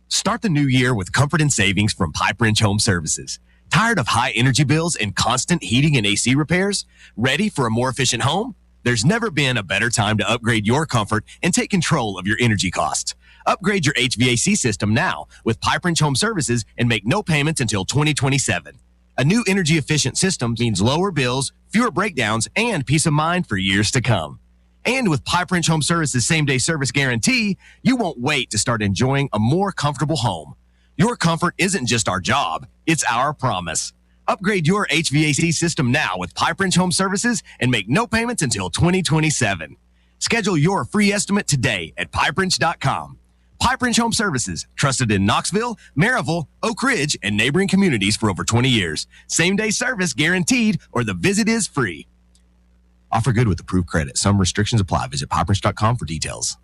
Start the new year with comfort and savings from Pipe Wrench Home Services. Tired of high energy bills and constant heating and AC repairs? Ready for a more efficient home? There's never been a better time to upgrade your comfort and take control of your energy costs. Upgrade your HVAC system now with Pipe Wrench Home Services and make no payments until 2027. A new energy efficient system means lower bills, fewer breakdowns, and peace of mind for years to come. And with Pipe Wrench Home Services same-day service guarantee, you won't wait to start enjoying a more comfortable home. Your comfort isn't just our job, it's our promise. Upgrade your HVAC system now with Pipe Wrench Home Services and make no payments until 2027. Schedule your free estimate today at pipewrench.com. Pipe Wrench Home Services, trusted in Knoxville, Maryville, Oak Ridge, and neighboring communities for over 20 years. Same-day service guaranteed, or the visit is free. Offer good with approved credit. Some restrictions apply. Visit pipewrench.com for details.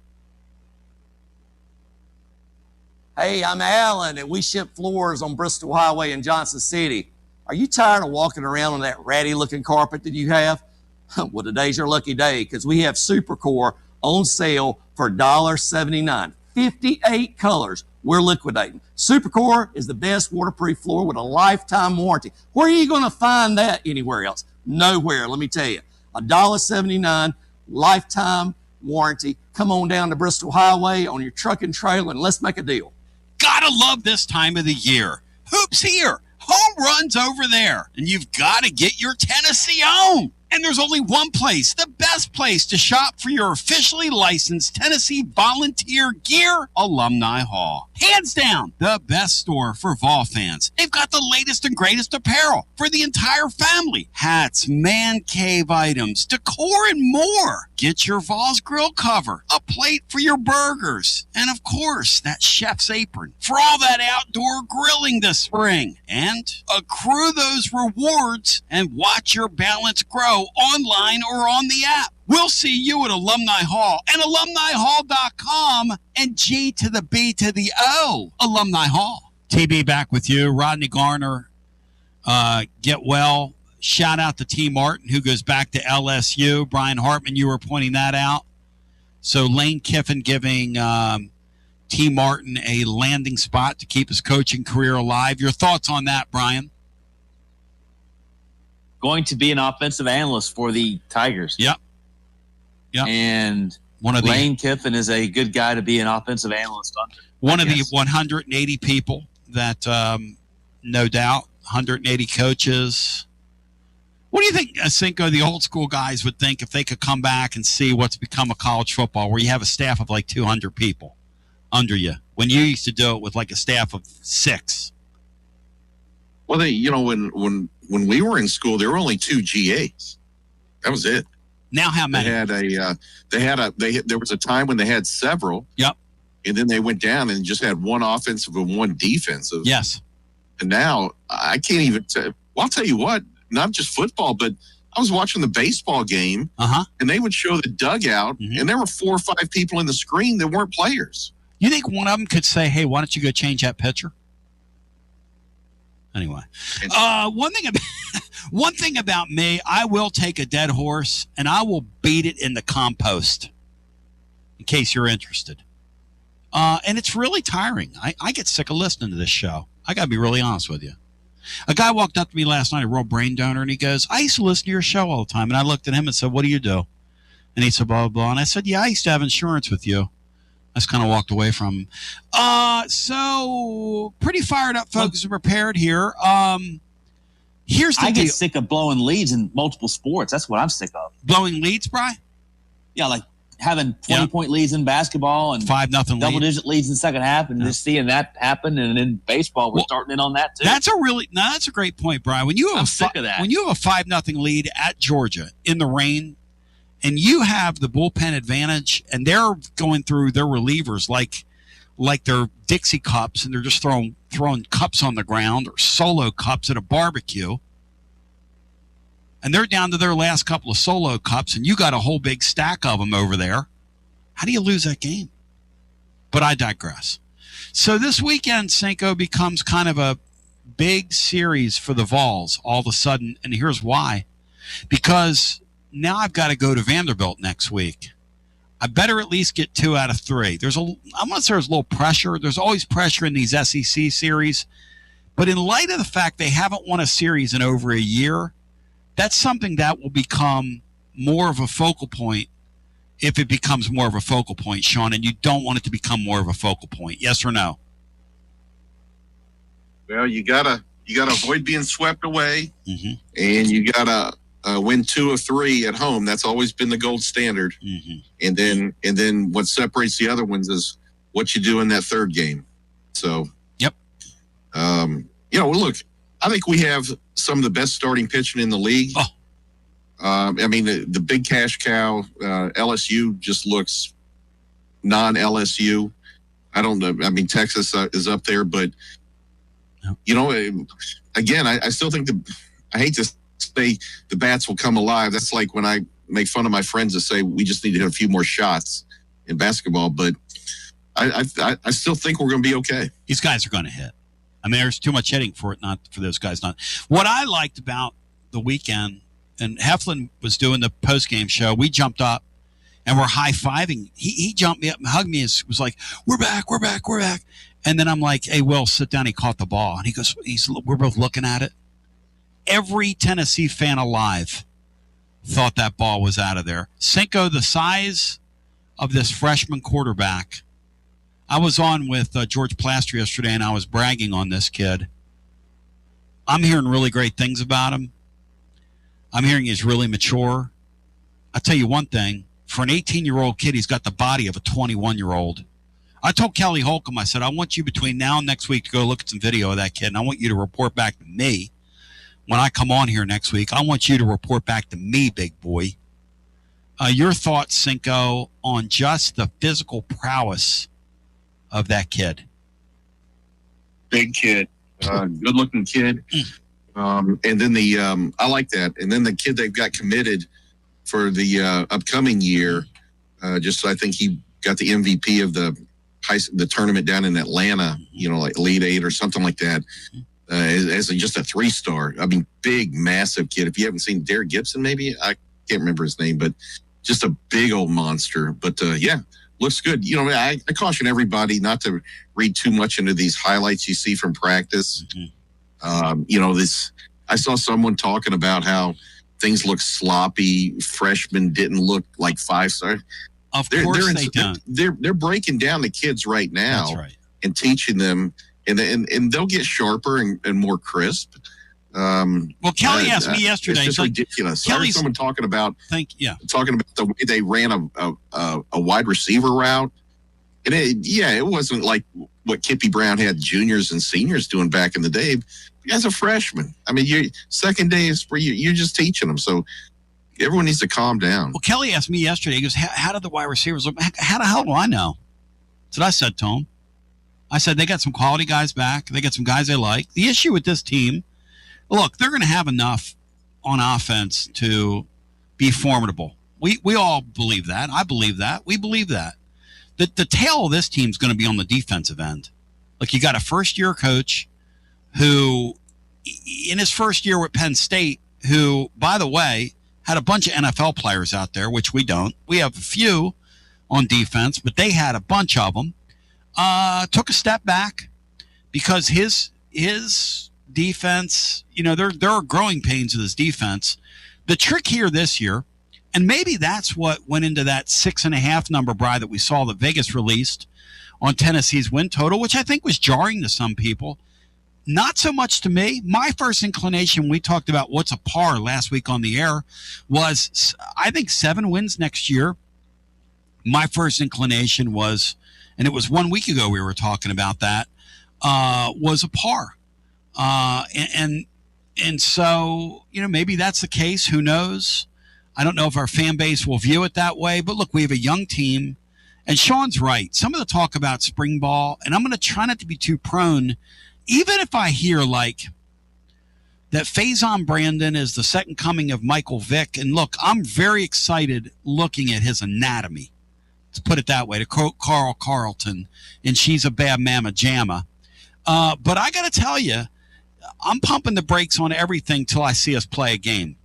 Hey, I'm Alan, and we ship floors on Bristol Highway in Johnson City. Are you tired of walking around on that ratty-looking carpet that you have? Well, today's your lucky day because we have Supercore on sale for $1.79. 58 colors we're liquidating. Supercore is the best waterproof floor with a lifetime warranty. Where are you going to find that anywhere else? Nowhere, let me tell you. $1.79 lifetime warranty. Come on down to Bristol Highway on your truck and trailer and let's make a deal. Gotta love this time of the year. Hoops here, home runs over there, and you've got to get your Tennessee on. And there's only one place, the best place to shop for your officially licensed Tennessee volunteer gear, Alumni Hall. Hands down, the best store for Vol fans. They've got the latest and greatest apparel for the entire family. Hats, man cave items, decor, and more. Get your Vols grill cover, a plate for your burgers, and of course, that chef's apron for all that outdoor grilling this spring. And accrue those rewards and watch your balance grow online or on the app. We'll see you at Alumni Hall and alumnihall.com and G to the B to the O, Alumni Hall. TB back with you. Rodney Garner, get well. Shout out to T. Martin, who goes back to LSU. Brian Hartman, you were pointing that out. So Lane Kiffin giving T. Martin a landing spot to keep his coaching career alive. Your thoughts on that, Brian? Going to be an offensive analyst for the Tigers. Yep. And Lane Kiffin is a good guy to be an offensive analyst under. One of the 180 people that, no doubt, 180 coaches. What do you think, Cinco, the old school guys would think if they could come back and see what's become of college football, where you have a staff of like 200 people under you, when you used to do it with like a staff of 6? Well, when we were in school, there were only 2 GAs. That was it. Now how many? There was a time when they had several. Yep. And then they went down and just had 1 offensive and 1 defensive. Yes. And now I can't even say. Well, I'll tell you what. Not just football, but I was watching the baseball game, and they would show the dugout, and there were 4 or 5 people in the screen that weren't players. You think one of them could say, "Hey, why don't you go change that pitcher?" Anyway, one thing about me, I will take a dead horse and I will beat it in the compost. In case you're interested, and it's really tiring. I get sick of listening to this show. I got to be really honest with you. A guy walked up to me last night, a real brain donor, and he goes, "I used to listen to your show all the time." And I looked at him and said, "What do you do?" And he said, "Blah, blah, blah." And I said, "Yeah, I used to have insurance with you." I just kind of walked away from him. So pretty fired up folks are prepared here. Here's the deal. I get sick of blowing leads in multiple sports. That's what I'm sick of. Blowing leads, Bri? Yeah, like having 20-point leads in basketball and 5-0 double-digit leads in the second half, and just seeing that happen. And in baseball, we're starting in on that too. That's a great point, Brian. When you have sick of that. When you have a 5-0 lead at Georgia in the rain, and you have the bullpen advantage, and they're going through their relievers like they're Dixie cups, and they're just throwing cups on the ground or solo cups at a barbecue. And they're down to their last couple of solo cups, and you got a whole big stack of them over there. How do you lose that game? But I digress. So this weekend, Cinco, becomes kind of a big series for the Vols all of a sudden, and here's why. Because now I've got to go to Vanderbilt next week. I better at least get 2 out of 3. I'm going to say there's a little pressure. There's always pressure in these SEC series. But in light of the fact they haven't won a series in over a year, that's something that will become more of a focal point if it becomes more of a focal point, Sean, and you don't want it to become more of a focal point. Yes or no? Well, you gotta avoid being swept away, and you gotta win 2 of 3 at home. That's always been the gold standard. And then what separates the other ones is what you do in that third game. So, yep. Look, I think we have some of the best starting pitching in the league. I mean, the big cash cow, LSU just looks non-LSU. I don't know. I mean, Texas is up there, but, again, I still think I hate to say the bats will come alive. That's like when I make fun of my friends that say we just need to hit a few more shots in basketball, but I still think we're going to be okay. These guys are going to hit. I mean, there's too much hitting for it, not for those guys. Not what I liked about the weekend, and Heflin was doing the post-game show. We jumped up and we're high-fiving. He jumped me up and hugged me and was like, "We're back, we're back, we're back." And then I'm like, "Hey, Will, sit down." He caught the ball, and he goes, we're both looking at it. Every Tennessee fan alive thought that ball was out of there. Cinco, the size of this freshman quarterback. I was on with George Plaster yesterday, and I was bragging on this kid. I'm hearing really great things about him. I'm hearing he's really mature. I'll tell you one thing. For an 18-year-old kid, he's got the body of a 21-year-old. I told Kelly Holcomb, I said, I want you between now and next week to go look at some video of that kid, and I want you to report back to me. When I come on here next week, I want you to report back to me, big boy. Your thoughts, Cinco, on just the physical prowess of that kid. Big kid, good-looking kid. And then I like that. And then the kid they've got committed for the upcoming year, I think he got the MVP of the tournament down in Atlanta, like Elite 8 or something like that, as just a 3-star. I mean, big, massive kid. If you haven't seen Derek Gibson, maybe, I can't remember his name, but just a big old monster. But yeah, looks good. I caution everybody not to read too much into these highlights you see from practice. I saw someone talking about how things look sloppy. Freshmen didn't look like 5-star. Of course they don't. They're breaking down the kids right now. That's right. And teaching them, and they'll get sharper and more crisp. Well, Kelly asked me yesterday. It's just ridiculous. I heard someone talking about the way they ran a wide receiver route. And it wasn't like what Kippy Brown had juniors and seniors doing back in the day. As a freshman, I mean, your second day is for you. You're just teaching them. So everyone needs to calm down. Well, Kelly asked me yesterday, he goes, how did the wide receivers look? How the hell do I know? That's what I said to him. I said, they got some quality guys back. They got some guys they like. The issue with this team, look, they're going to have enough on offense to be formidable. We all believe that. I believe that. We believe that. The tail of this team is going to be on the defensive end. Like, you got a first-year coach who, in his first year with Penn State, who, by the way, had a bunch of NFL players out there, which we don't. We have a few on defense, but they had a bunch of them. Took a step back because his defense, there are growing pains with his defense. The trick here this year, and maybe that's what went into that 6.5 number, Bri, that we saw that Vegas released on Tennessee's win total, which I think was jarring to some people. Not so much to me. My first inclination, we talked about what's a par last week on the air, was I think 7 wins next year. My first inclination was, and it was 1 week ago we were talking about that, was a par. And so, maybe that's the case. Who knows? I don't know if our fan base will view it that way. But look, we have a young team. And Sean's right. Some of the talk about spring ball, and I'm going to try not to be too prone, even if I hear like that Faison Brandon is the second coming of Michael Vick. And look, I'm very excited looking at his anatomy. To put it that way, to quote Carl Carlton, and she's a bad mamma jamma. But I got to tell you, I'm pumping the brakes on everything till I see us play a game.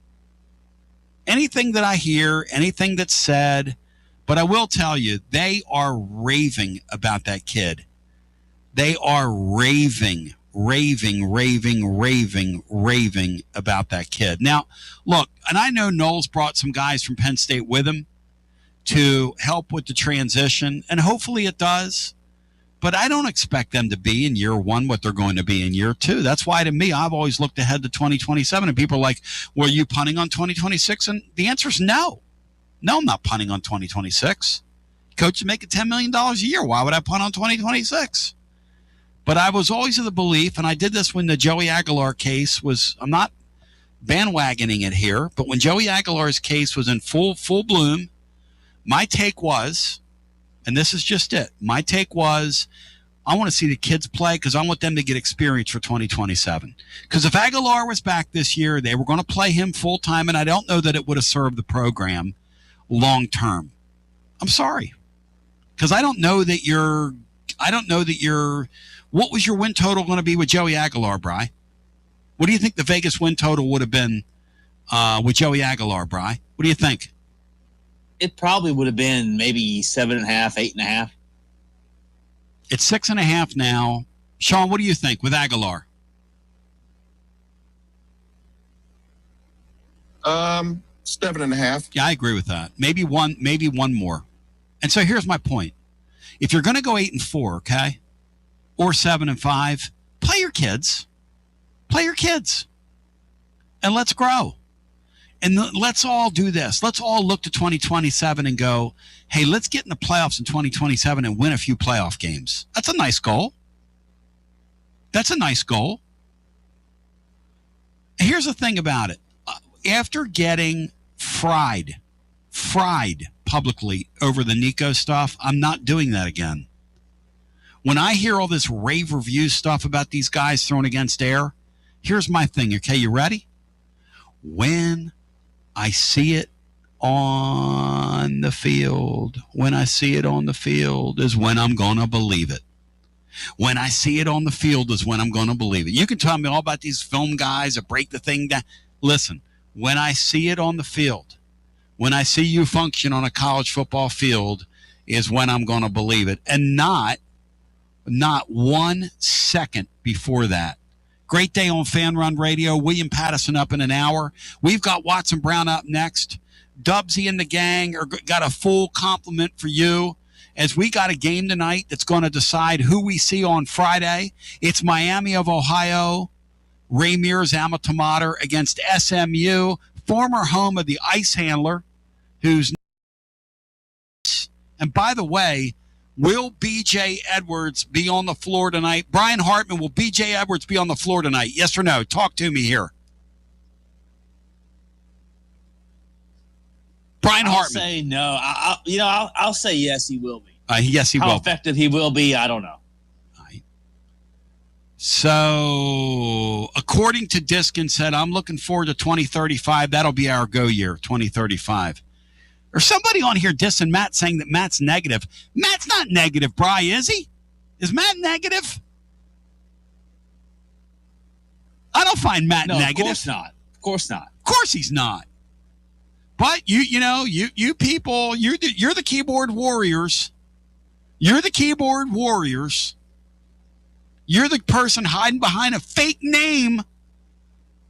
Anything that I hear, anything that's said, but I will tell you, they are raving about that kid. They are raving about that kid. Now, look, and I know Knowles brought some guys from Penn State with him to help with the transition, and hopefully it does. But I don't expect them to be in year one what they're going to be in year two. That's why, to me, I've always looked ahead to 2027. And people are like, well, are you punting on 2026? And the answer is no. No, I'm not punting on 2026. Coach is making $10 million a year. Why would I punt on 2026? But I was always of the belief, and I did this when the Joey Aguilar case was, I'm not bandwagoning it here, but when Joey Aguilar's case was in full bloom, my take was, and this is just it, my take was, I want to see the kids play because I want them to get experience for 2027. Because if Aguilar was back this year, they were going to play him full time, and I don't know that it would have served the program long term. I'm sorry. Because I don't know that you're, what was your win total going to be with Joey Aguilar, Bri? What do you think the Vegas win total would have been with Joey Aguilar, Bri? What do you think? It probably would have been maybe 7.5, 8.5. It's 6.5 now. Sean, what do you think with Aguilar? 7.5. Yeah, I agree with that. Maybe one more. And so here's my point. If you're going to go 8-4, okay, or 7-5, play your kids. Play your kids. And let's grow. And let's all do this. Let's all look to 2027 and go, hey, let's get in the playoffs in 2027 and win a few playoff games. That's a nice goal. That's a nice goal. Here's the thing about it. After getting fried publicly over the Nico stuff, I'm not doing that again. When I hear all this rave review stuff about these guys thrown against air, here's my thing, okay? You ready? When I see it on the field, is when I'm going to believe it. When I see it on the field is when I'm going to believe it. You can tell me all about these film guys that break the thing down. Listen, when I see it on the field, when I see you function on a college football field is when I'm going to believe it. And not 1 second before that. Great day on Fanrun Radio. William Pattison up in an hour. We've got Watson Brown up next. Dubsy and the gang got a full complement for you as we got a game tonight that's going to decide who we see on Friday. It's Miami of Ohio Ramir's alma mater against SMU, former home of the ice handler, who's... And by the way, will B.J. Edwards be on the floor tonight? Brian Hartman, will B.J. Edwards be on the floor tonight? Yes or no? Talk to me here. Brian Hartman. I'll say no. I'll say yes, he will be. Yes, he will. How effective he will be, I don't know. Right. So, according to Diskin said, I'm looking forward to 2035. That'll be our go year, 2035. Or somebody on here dissing Matt, saying that Matt's negative. Matt's not negative, Bri, is he? Is Matt negative? I don't find Matt negative. Of course not. Of course not. Of course he's not. But you people, you're the keyboard warriors. You're the keyboard warriors. You're the person hiding behind a fake name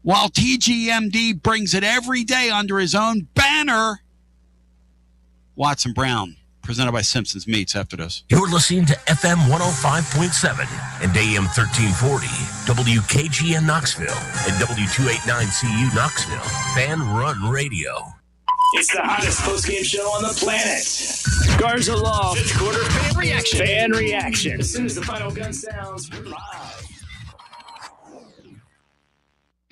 while TGMD brings it every day under his own banner. Watson Brown, presented by Simpson's Meats after this. You're listening to FM 105.7 and AM 1340, WKGN Knoxville, and W289CU Knoxville, Fanrun Radio. It's the hottest post-game show on the planet. Garza Law. Fifth quarter fan reaction. Fan reaction. As soon as the final gun sounds, we're live.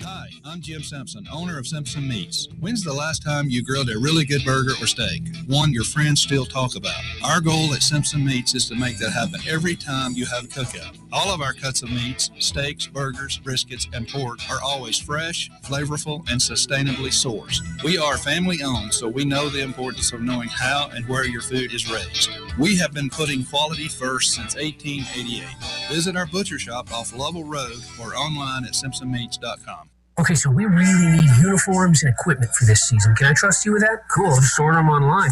Hi, I'm Jim Simpson, owner of Simpson Meats. When's the last time you grilled a really good burger or steak? One your friends still talk about. Our goal at Simpson Meats is to make that happen every time you have a cookout. All of our cuts of meats, steaks, burgers, briskets, and pork are always fresh, flavorful, and sustainably sourced. We are family owned, so we know the importance of knowing how and where your food is raised. We have been putting quality first since 1888. Visit our butcher shop off Lovell Road or online at simpsonmeats.com. Okay, so we really need uniforms and equipment for this season. Can I trust you with that? Cool, I'll just order them online.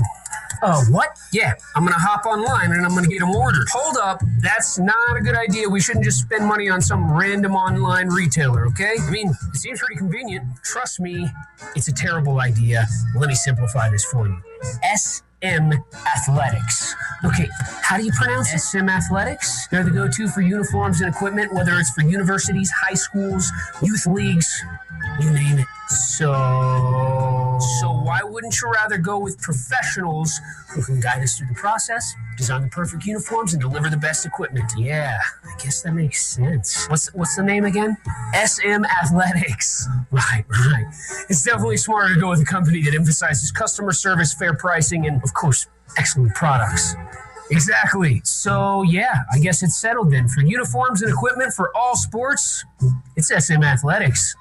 What? Yeah, I'm going to hop online and I'm going to get them ordered. Hold up, that's not a good idea. We shouldn't just spend money on some random online retailer, okay? I mean, it seems pretty convenient. Trust me, it's a terrible idea. Let me simplify this for you. SM Athletics. Okay, how do you pronounce it? SM Athletics? They're the go-to for uniforms and equipment, whether it's for universities, high schools, youth leagues, you name it. So why wouldn't you rather go with professionals who can guide us through the process, design the perfect uniforms, and deliver the best equipment? Yeah, I guess that makes sense. What's the name again? SM Athletics. Right. It's definitely smarter to go with a company that emphasizes customer service, fair pricing, and, of course, excellent products. Exactly. So, yeah, I guess it's settled then. For uniforms and equipment for all sports, it's SM Athletics.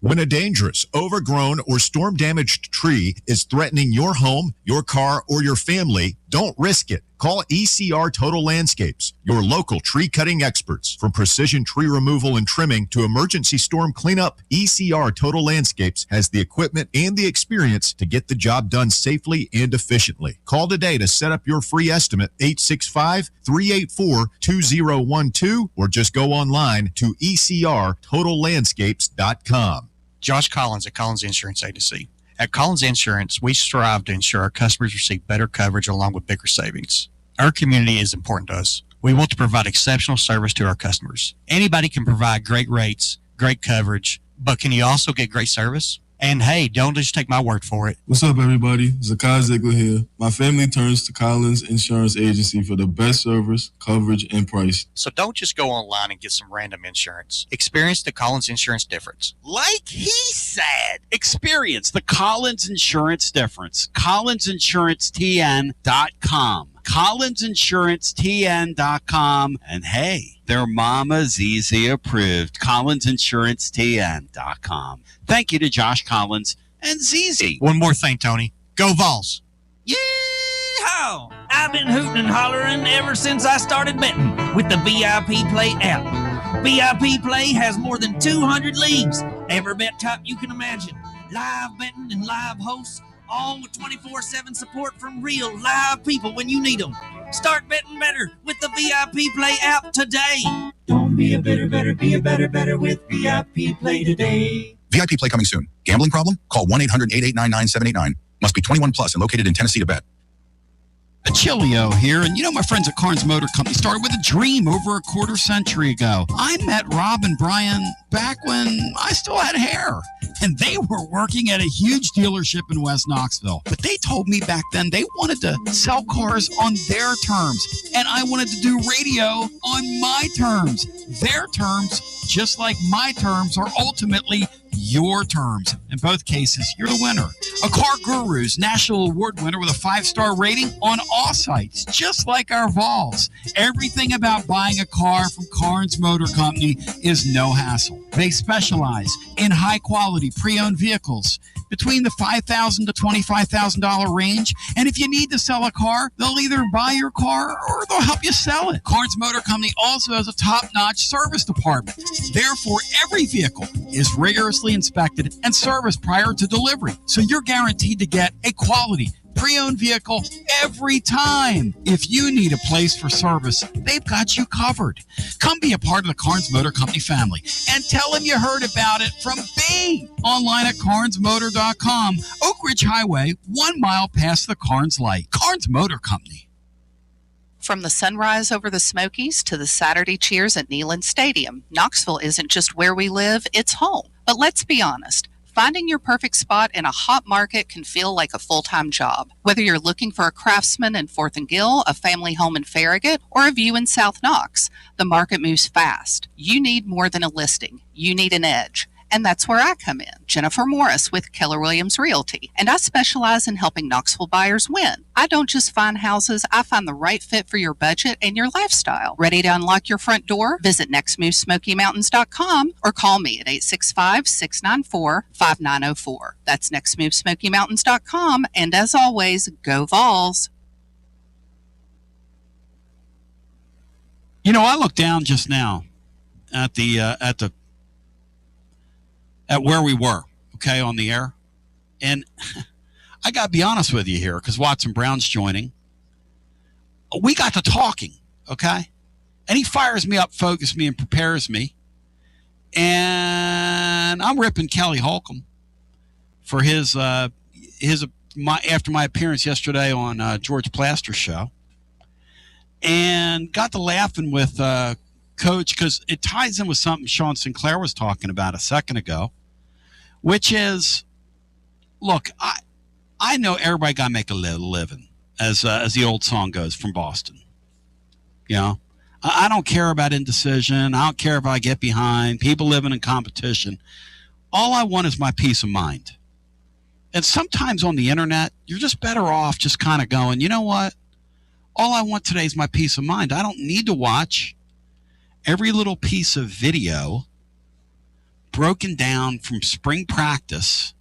When a dangerous, overgrown, or storm-damaged tree is threatening your home, your car, or your family, don't risk it. Call ECR Total Landscapes, your local tree-cutting experts. From precision tree removal and trimming to emergency storm cleanup, ECR Total Landscapes has the equipment and the experience to get the job done safely and efficiently. Call today to set up your free estimate, 865-384-2012, or just go online to ecrtotallandscapes.com. Josh Collins at Collins Insurance Agency. At Collins Insurance, we strive to ensure our customers receive better coverage along with bigger savings. Our community is important to us. We want to provide exceptional service to our customers. Anybody can provide great rates, great coverage, but can you also get great service? And hey, don't just take my word for it. What's up, everybody? Zakai Ziegler here. My family turns to Collins Insurance Agency for the best service, coverage, and price. So don't just go online and get some random insurance. Experience the Collins Insurance difference. Like he said, experience the Collins Insurance difference. CollinsInsuranceTN.com. CollinsInsuranceTN.com. And hey, their Mama Zizi approved. CollinsInsuranceTN.com. Thank you to Josh Collins and Zizi. One more thing, Tony. Go Vols. Yeehaw! I've been hooting and hollering ever since I started betting with the VIP Play app. VIP Play has more than 200 leagues. Every bet type you can imagine. Live betting and live hosts, all with 24/7 support from real live people when you need them. Start betting better with the VIP Play app today. Don't be a better, be a better with VIP Play today. VIP Play coming soon. Gambling problem? Call 1-800-889-9789. Must be 21 plus and located in Tennessee to bet. Achillio here, and my friends at Carnes Motor Company started with a dream over a quarter century ago. I met Rob and Brian back when I still had hair, and they were working at a huge dealership in West Knoxville. But they told me back then they wanted to sell cars on their terms, and I wanted to do radio on my terms. Their terms, just like my terms, are ultimately your terms. In both cases, you're the winner. A Car Guru's National Award winner with a 5-star rating on all sites, just like our Vols. Everything about buying a car from Carnes Motor Company is no hassle. They specialize in high-quality pre-owned vehicles between the $5,000 to $25,000 range. And if you need to sell a car, they'll either buy your car or they'll help you sell it. Carnes Motor Company also has a top-notch service department. Therefore, every vehicle is rigorously inspected and serviced prior to delivery. So you're guaranteed to get a quality pre-owned vehicle every time. If you need a place for service, they've got you covered. Come be a part of the Carnes Motor Company family and tell them you heard about it from me. Online at carnesmotor.com. Oak Ridge Highway, 1 mile past the Carnes light. Carnes Motor Company. From the sunrise over the Smokies to the Saturday cheers at Neyland Stadium, Knoxville isn't just where we live, it's home. But let's be honest. Finding your perfect spot in a hot market can feel like a full-time job. Whether you're looking for a Craftsman in 4th and Gill, a family home in Farragut, or a view in South Knox, the market moves fast. You need more than a listing. You need an edge. And that's where I come in, Jennifer Morris with Keller Williams Realty. And I specialize in helping Knoxville buyers win. I don't just find houses, I find the right fit for your budget and your lifestyle. Ready to unlock your front door? Visit nextmovesmokymountains.com or call me at 865-694-5904. That's nextmovesmokymountains.com. And as always, go Vols. I looked down just now at where we were, okay, on the air. And I got to be honest with you here, because Watson Brown's joining. We got to talking, okay? And he fires me up, focuses me, and prepares me. And I'm ripping Kelly Holcomb for his after my appearance yesterday on George Plaster's show. And got to laughing with Coach, because it ties in with something Sean Sinclair was talking about a second ago, which is, look, I know everybody got to make a living, as the old song goes from Boston. I don't care about indecision. I don't care if I get behind. People living in competition. All I want is my peace of mind. And sometimes on the internet, you're just better off just kind of going, you know what? All I want today is my peace of mind. I don't need to watch every little piece of video broken down from spring practice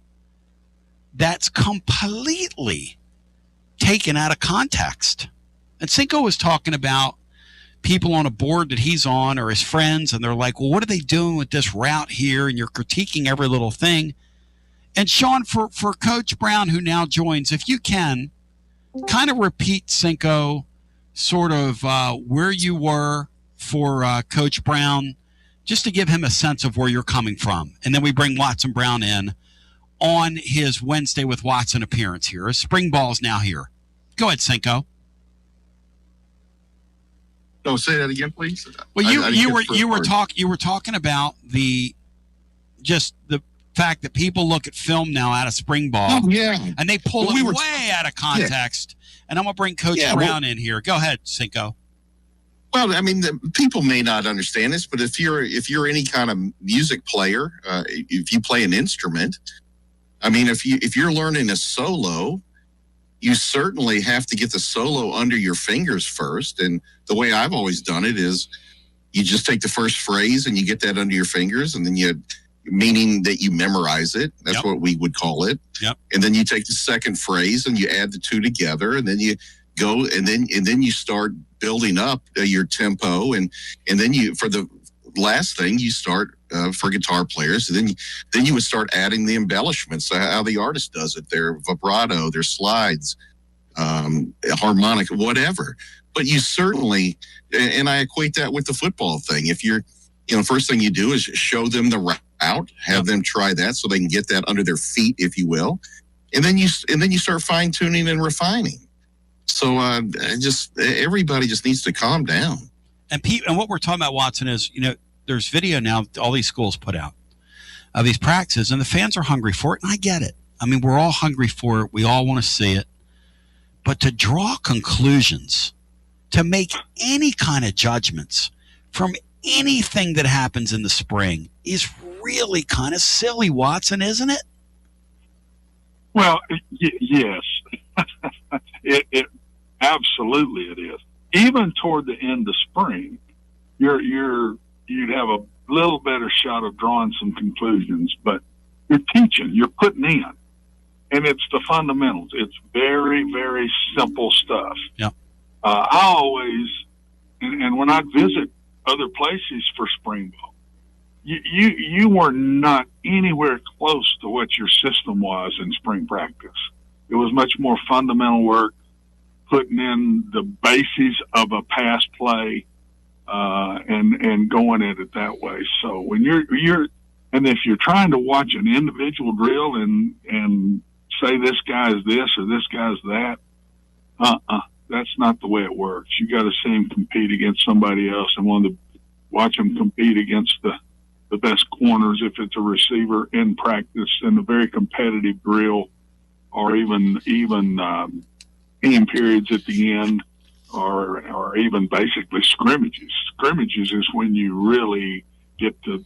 that's completely taken out of context. And Cinco was talking about people on a board that he's on or his friends, and they're like, well, what are they doing with this route here? And you're critiquing every little thing. And Sean, for Coach Brown, who now joins, if you can, kind of repeat, Cinco, sort of where you were for Coach Brown, just to give him a sense of where you're coming from. And then we bring Watson Brown in on his Wednesday with Watson appearance here. His spring ball's now here. Go ahead, Cinco. No, say that again, please. Well, you were talking about the fact that people look at film now out of spring ball, and they pull it way out of context. Yeah. And I'm gonna bring Coach Brown in here. Go ahead, Cinco. Well, I mean, the people may not understand this, but if you're any kind of music player, if you play an instrument, I mean, if you're learning a solo, you certainly have to get the solo under your fingers first. And the way I've always done it is you just take the first phrase and you get that under your fingers, and then meaning that you memorize it. That's what we would call it. Yep. And then you take the second phrase and you add the two together, and then you go and then you start building up your tempo, and then you, for the last thing, you start for guitar players, and then you would start adding the embellishments, how the artist does it, their vibrato, their slides, harmonic, whatever. But you certainly, and I equate that with the football thing. If you're, first thing you do is show them the route, have them try that so they can get that under their feet, if you will, and then you start fine tuning and refining. So everybody just needs to calm down. And what we're talking about, Watson, is, there's video now all these schools put out of these practices, and the fans are hungry for it, and I get it. I mean, we're all hungry for it. We all want to see it. But to draw conclusions, to make any kind of judgments from anything that happens in the spring is really kind of silly, Watson, isn't it? Well, yes. It absolutely it is. Even toward the end of spring, you'd have a little better shot of drawing some conclusions, but you're teaching, you're putting in, and it's the fundamentals. It's very, very simple stuff. Yeah. I always, and when I visit other places for spring ball, you were not anywhere close to what your system was in spring practice. It was much more fundamental work, putting in the bases of a pass play, and going at it that way. So when and if you're trying to watch an individual drill and say this guy is this or this guy's that, that's not the way it works. You got to see him compete against somebody else and watch him compete against the best corners if it's a receiver in practice in a very competitive drill, or even team periods at the end, or even basically scrimmages. Scrimmages is when you really get to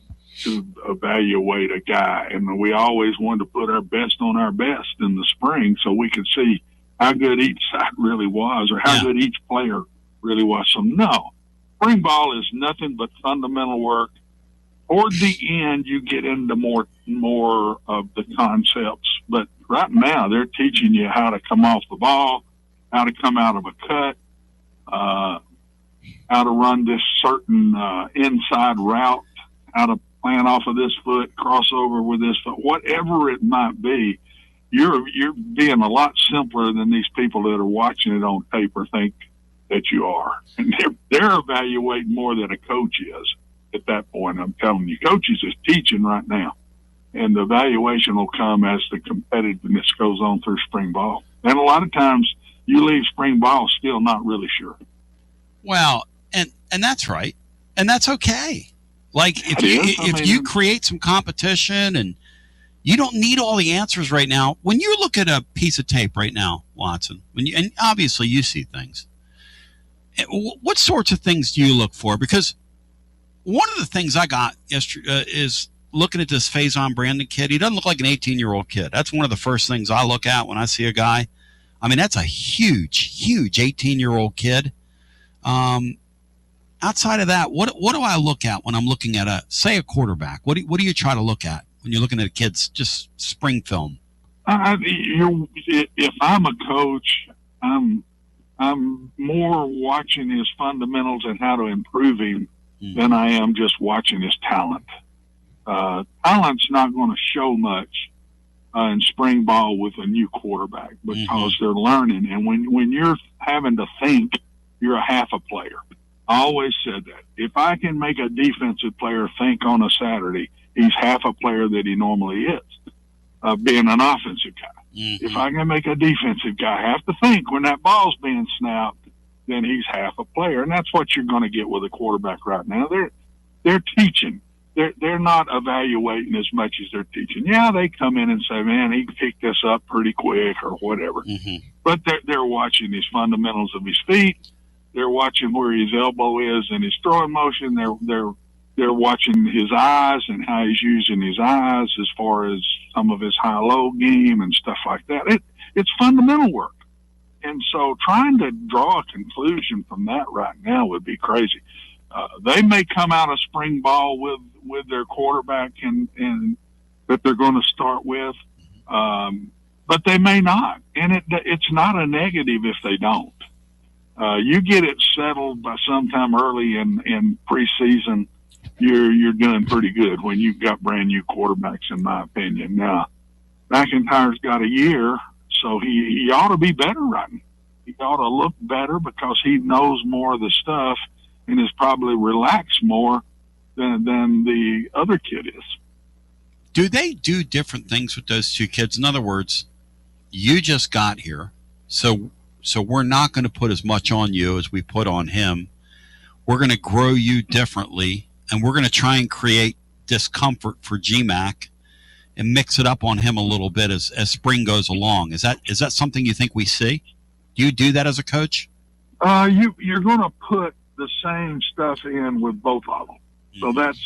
evaluate a guy, and we always wanted to put our best on our best in the spring so we could see how good each side really was, or how good each player really was. So no, spring ball is nothing but fundamental work. Toward the end, you get into more of the concepts, but right now they're teaching you how to come off the ball, how to come out of a cut, how to run this certain inside route, how to plan off of this foot, cross over with this foot, whatever it might be. You're being a lot simpler than these people that are watching it on paper think that you are, and they're evaluating more than a coach is. At that point, I'm telling you, coaches is teaching right now, and the evaluation will come as the competitiveness goes on through spring ball. And a lot of times you leave spring ball still not really sure. Well, and that's right, and that's okay. Like if you create some competition, and you don't need all the answers right now. When you look at a piece of tape right now, Watson, and obviously you see things, what sorts of things do you look for? Because one of the things I got yesterday is looking at this Faison Brandon kid. He doesn't look like an 18-year-old kid. That's one of the first things I look at when I see a guy. I mean, that's a huge 18-year-old kid. Outside of that, what do I look at when I'm looking at a quarterback? What do you try to look at when you're looking at a kid's just spring film? If I'm a coach, I'm more watching his fundamentals and how to improve him than I am just watching his talent. Talent's not going to show much in spring ball with a new quarterback because they're learning. And when you're having to think, you're a half a player. I always said that. If I can make a defensive player think on a Saturday, he's half a player that he normally is, being an offensive guy. If I can make a defensive guy have to think when that ball's being snapped, then he's half a player. And that's what you're going to get with a quarterback right now. They're teaching. They're not evaluating as much as they're teaching. Yeah, they come in and say, man, he picked this up pretty quick or whatever. But they're watching his fundamentals of his feet. They're watching where his elbow is in his throwing motion. They're watching his eyes and how he's using his eyes as far as some of his high-low game and stuff like that. It's fundamental work. And so trying to draw a conclusion from that right now would be crazy. They may come out of spring ball with their quarterback and that they're going to start with, but they may not. And it's not a negative if they don't. You get it settled by sometime early in preseason, you're doing pretty good when you've got brand new quarterbacks, in my opinion. Now, McIntyre's got a year, so he ought to be better right now. He ought to look better because he knows more of the stuff and is probably relaxed more than the other kid is. Do they do different things with those two kids? In other words, you just got here, so So we're not going to put as much on you as we put on him. We're going to grow you differently, and we're going to try and create discomfort for GMAC and mix it up on him a little bit as spring goes along. Is that something you think we see? Do you do that as a coach? You're going to put the same stuff in with both of them. So that's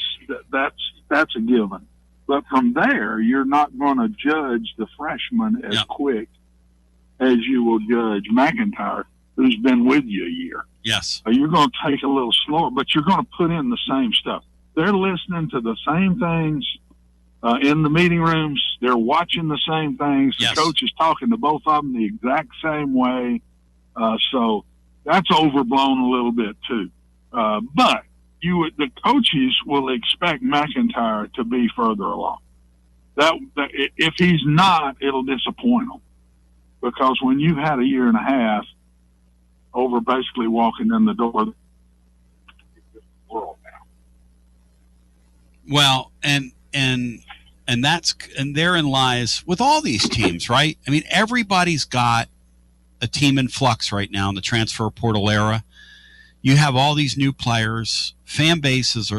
a given. But from there, you're not going to judge the freshman as quick as you will judge McIntyre, who's been with you a year. Yes. You're going to take a little slower, but you're going to put in the same stuff. They're listening to the same things in the meeting rooms. They're watching the same things. The coach is talking to both of them the exact same way. So that's overblown a little bit too. But the coaches will expect McIntyre to be further along. That if he's not, it'll disappoint them, because when you've had a year and a half over basically walking in the door, world now. Well, and therein lies with all these teams, right? I mean, everybody's got a team in flux right now in the transfer portal era. You have all these new players. Fan bases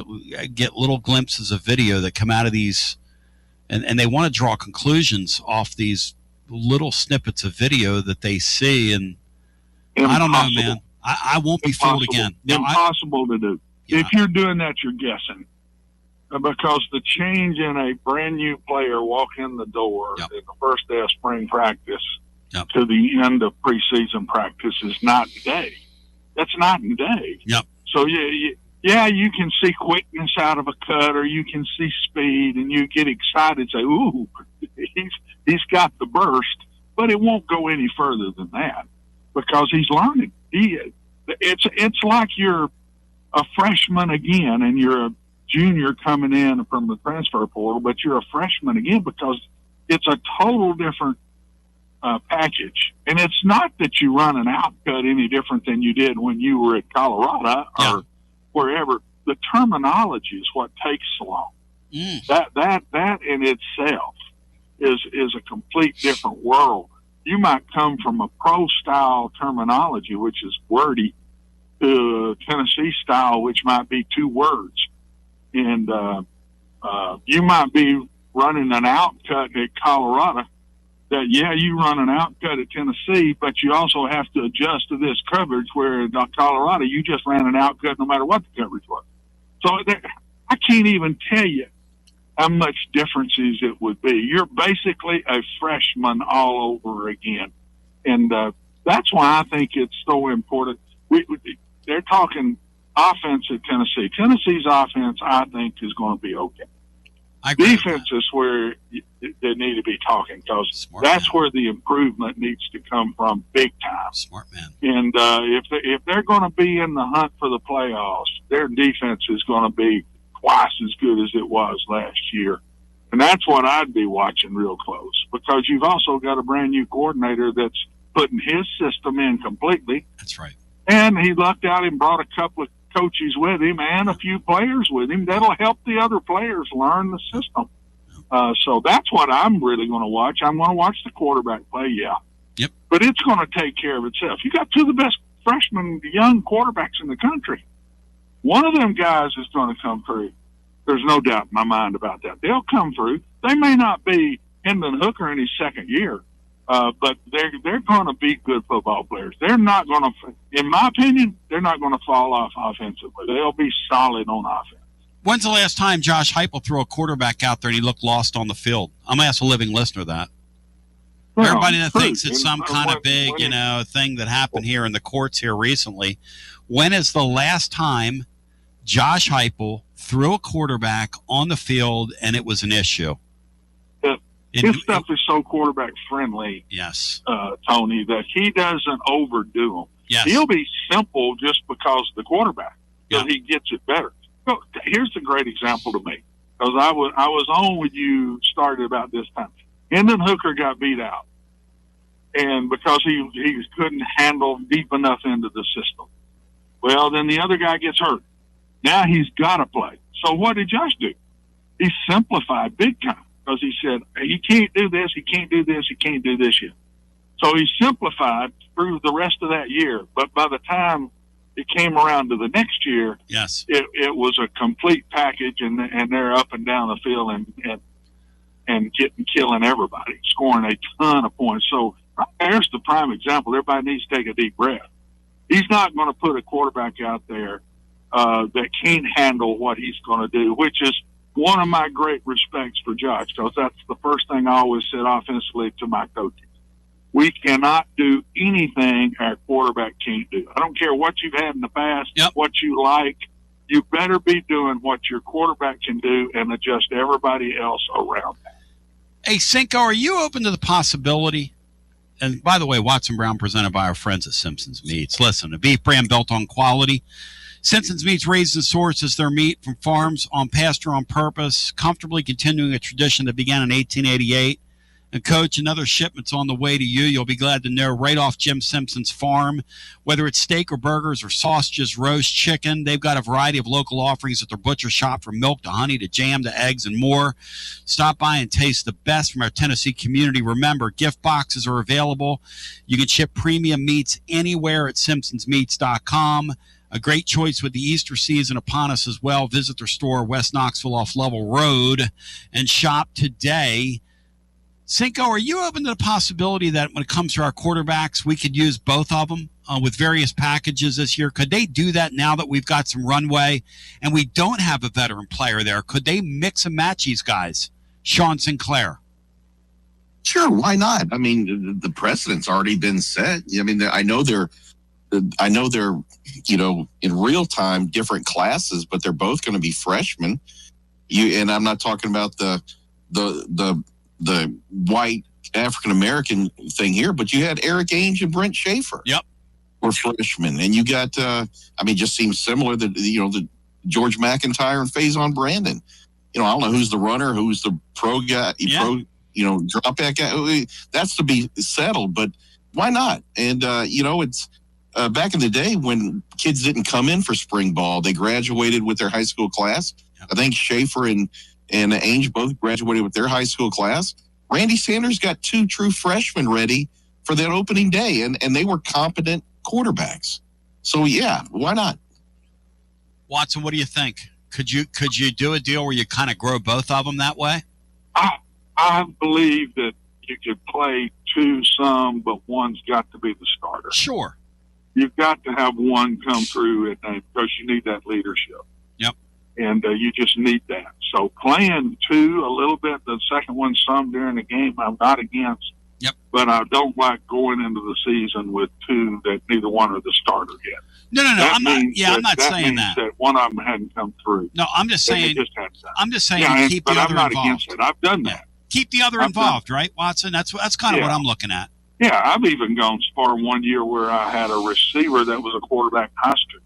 get little glimpses of video that come out of these, and they want to draw conclusions off these little snippets of video that they see. And I don't know, man. I won't be fooled again. Impossible to do. Yeah. If you're doing that, you're guessing. Because the change in a brand new player walking in the door in the first day of spring practice to the end of preseason practice is night and day. That's night and day. Yep. So you can see quickness out of a cut, or you can see speed, and you get excited, say, "Ooh, he's got the burst," but it won't go any further than that because he's learning. It's like you're a freshman again, and you're a junior coming in from the transfer portal, but you're a freshman again because it's a total different package. And it's not that you run an outcut any different than you did when you were at Colorado or wherever. The terminology is what takes so long. That in itself is a complete different world. You might come from a pro style terminology, which is wordy, to Tennessee style, which might be 2 words. And you might be running an outcut at Colorado that, you run an outcut at Tennessee, but you also have to adjust to this coverage, where in Colorado you just ran an outcut no matter what the coverage was. So I can't even tell you how much differences it would be. You're basically a freshman all over again. And that's why I think it's so important. They're talking offense at Tennessee. Tennessee's offense, I think, is going to be okay. Defense is where they need to be talking, because that's where the improvement needs to come from big time. Smart man. And if they're going to be in the hunt for the playoffs, their defense is going to be twice as good as it was last year. And that's what I'd be watching real close, because you've also got a brand new coordinator that's putting his system in completely. That's right. And he lucked out and brought a couple of coaches with him and a few players with him that'll help the other players learn the system. So that's what I'm really going to watch. I'm going to watch the quarterback play, Yep. But it's going to take care of itself. You got 2 of the best freshman young quarterbacks in the country. One of them guys is going to come through. There's no doubt in my mind about that. They'll come through. They may not be Hendon Hooker in his second year, but they're going to be good football players. They're not going to, in my opinion, they're not going to fall off offensively. They'll be solid on offense. When's the last time Josh Heupel threw a quarterback out there and he looked lost on the field? I'm going to ask a living listener that. Well, everybody that thinks it's some kind of big, thing that happened here in the courts here recently. When is the last time Josh Heupel threw a quarterback on the field and it was an issue? His stuff is so quarterback friendly, Tony, that he doesn't overdo them. Yes. He'll be simple just because of the quarterback, so he gets it better. So here's a great example to me, because I was on with you started about this time. Hendon Hooker got beat out, and because he couldn't handle deep enough into the system. Well, then the other guy gets hurt. Now he's got to play. So what did Josh do? He simplified big time. Because he said, he can't do this, he can't do this, he can't do this yet. So he simplified through the rest of that year. But by the time it came around to the next year, yes, it was a complete package, and they're up and down the field and killing everybody, scoring a ton of points. So there's the prime example. Everybody needs to take a deep breath. He's not going to put a quarterback out there that can't handle what he's going to do, which is one of my great respects for Josh, because that's the first thing I always said offensively to my coaches. We cannot do anything our quarterback can't do. I don't care what you've had in the past, what you like. You better be doing what your quarterback can do and adjust everybody else around that. Hey, Cinco, are you open to the possibility? And by the way, Watson Brown presented by our friends at Simpson's Meats. Listen, a beef brand built on quality. Simpson's Meats raises and sources their meat from farms on pasture on purpose, comfortably continuing a tradition that began in 1888. And, Coach, another shipment's on the way to you. You'll be glad to know, right off Jim Simpson's farm. Whether it's steak or burgers or sausages, roast chicken, they've got a variety of local offerings at their butcher shop, from milk to honey to jam to eggs and more. Stop by and taste the best from our Tennessee community. Remember, gift boxes are available. You can ship premium meats anywhere at simpsonsmeats.com. A great choice with the Easter season upon us as well. Visit their store, West Knoxville off Level Road, and shop today. Cinco, are you open to the possibility that when it comes to our quarterbacks, we could use both of them with various packages this year? Could they do that now that we've got some runway and we don't have a veteran player there? Could they mix and match these guys? Sean Sinclair. Sure, why not? I mean, the precedent's already been set. I mean, I know they're, in real time different classes, but they're both going to be freshmen. And I'm not talking about the white African-American thing here, but you had Eric Ainge and Brent Schaefer. Yep. Were freshmen. And you got, just seems similar that, the George McIntyre and Faison Brandon. I don't know who's the runner, who's the pro guy, drop back guy. That's to be settled, but why not? And, it's back in the day when kids didn't come in for spring ball, they graduated with their high school class. Yep. I think Schaefer and Ainge both graduated with their high school class. Randy Sanders got 2 true freshmen ready for that opening day, and they were competent quarterbacks. So, yeah, why not? Watson, what do you think? Could you do a deal where you kind of grow both of them that way? I believe that you could play 2 some, but one's got to be the starter. Sure. You've got to have one come through because you need that leadership. Yep. And you just need that. So playing 2 a little bit, the second one some during the game, I'm not against. Yep. But I don't like going into the season with 2 that neither one are the starter yet. No. I'm not saying that one of them hadn't come through. No, I'm just saying. Keep the other I'm not involved. against it. I've done that. Keep the other involved, right, Watson? That's kind of what I'm looking at. Yeah, I've even gone far one year where I had a receiver that was a quarterback high school,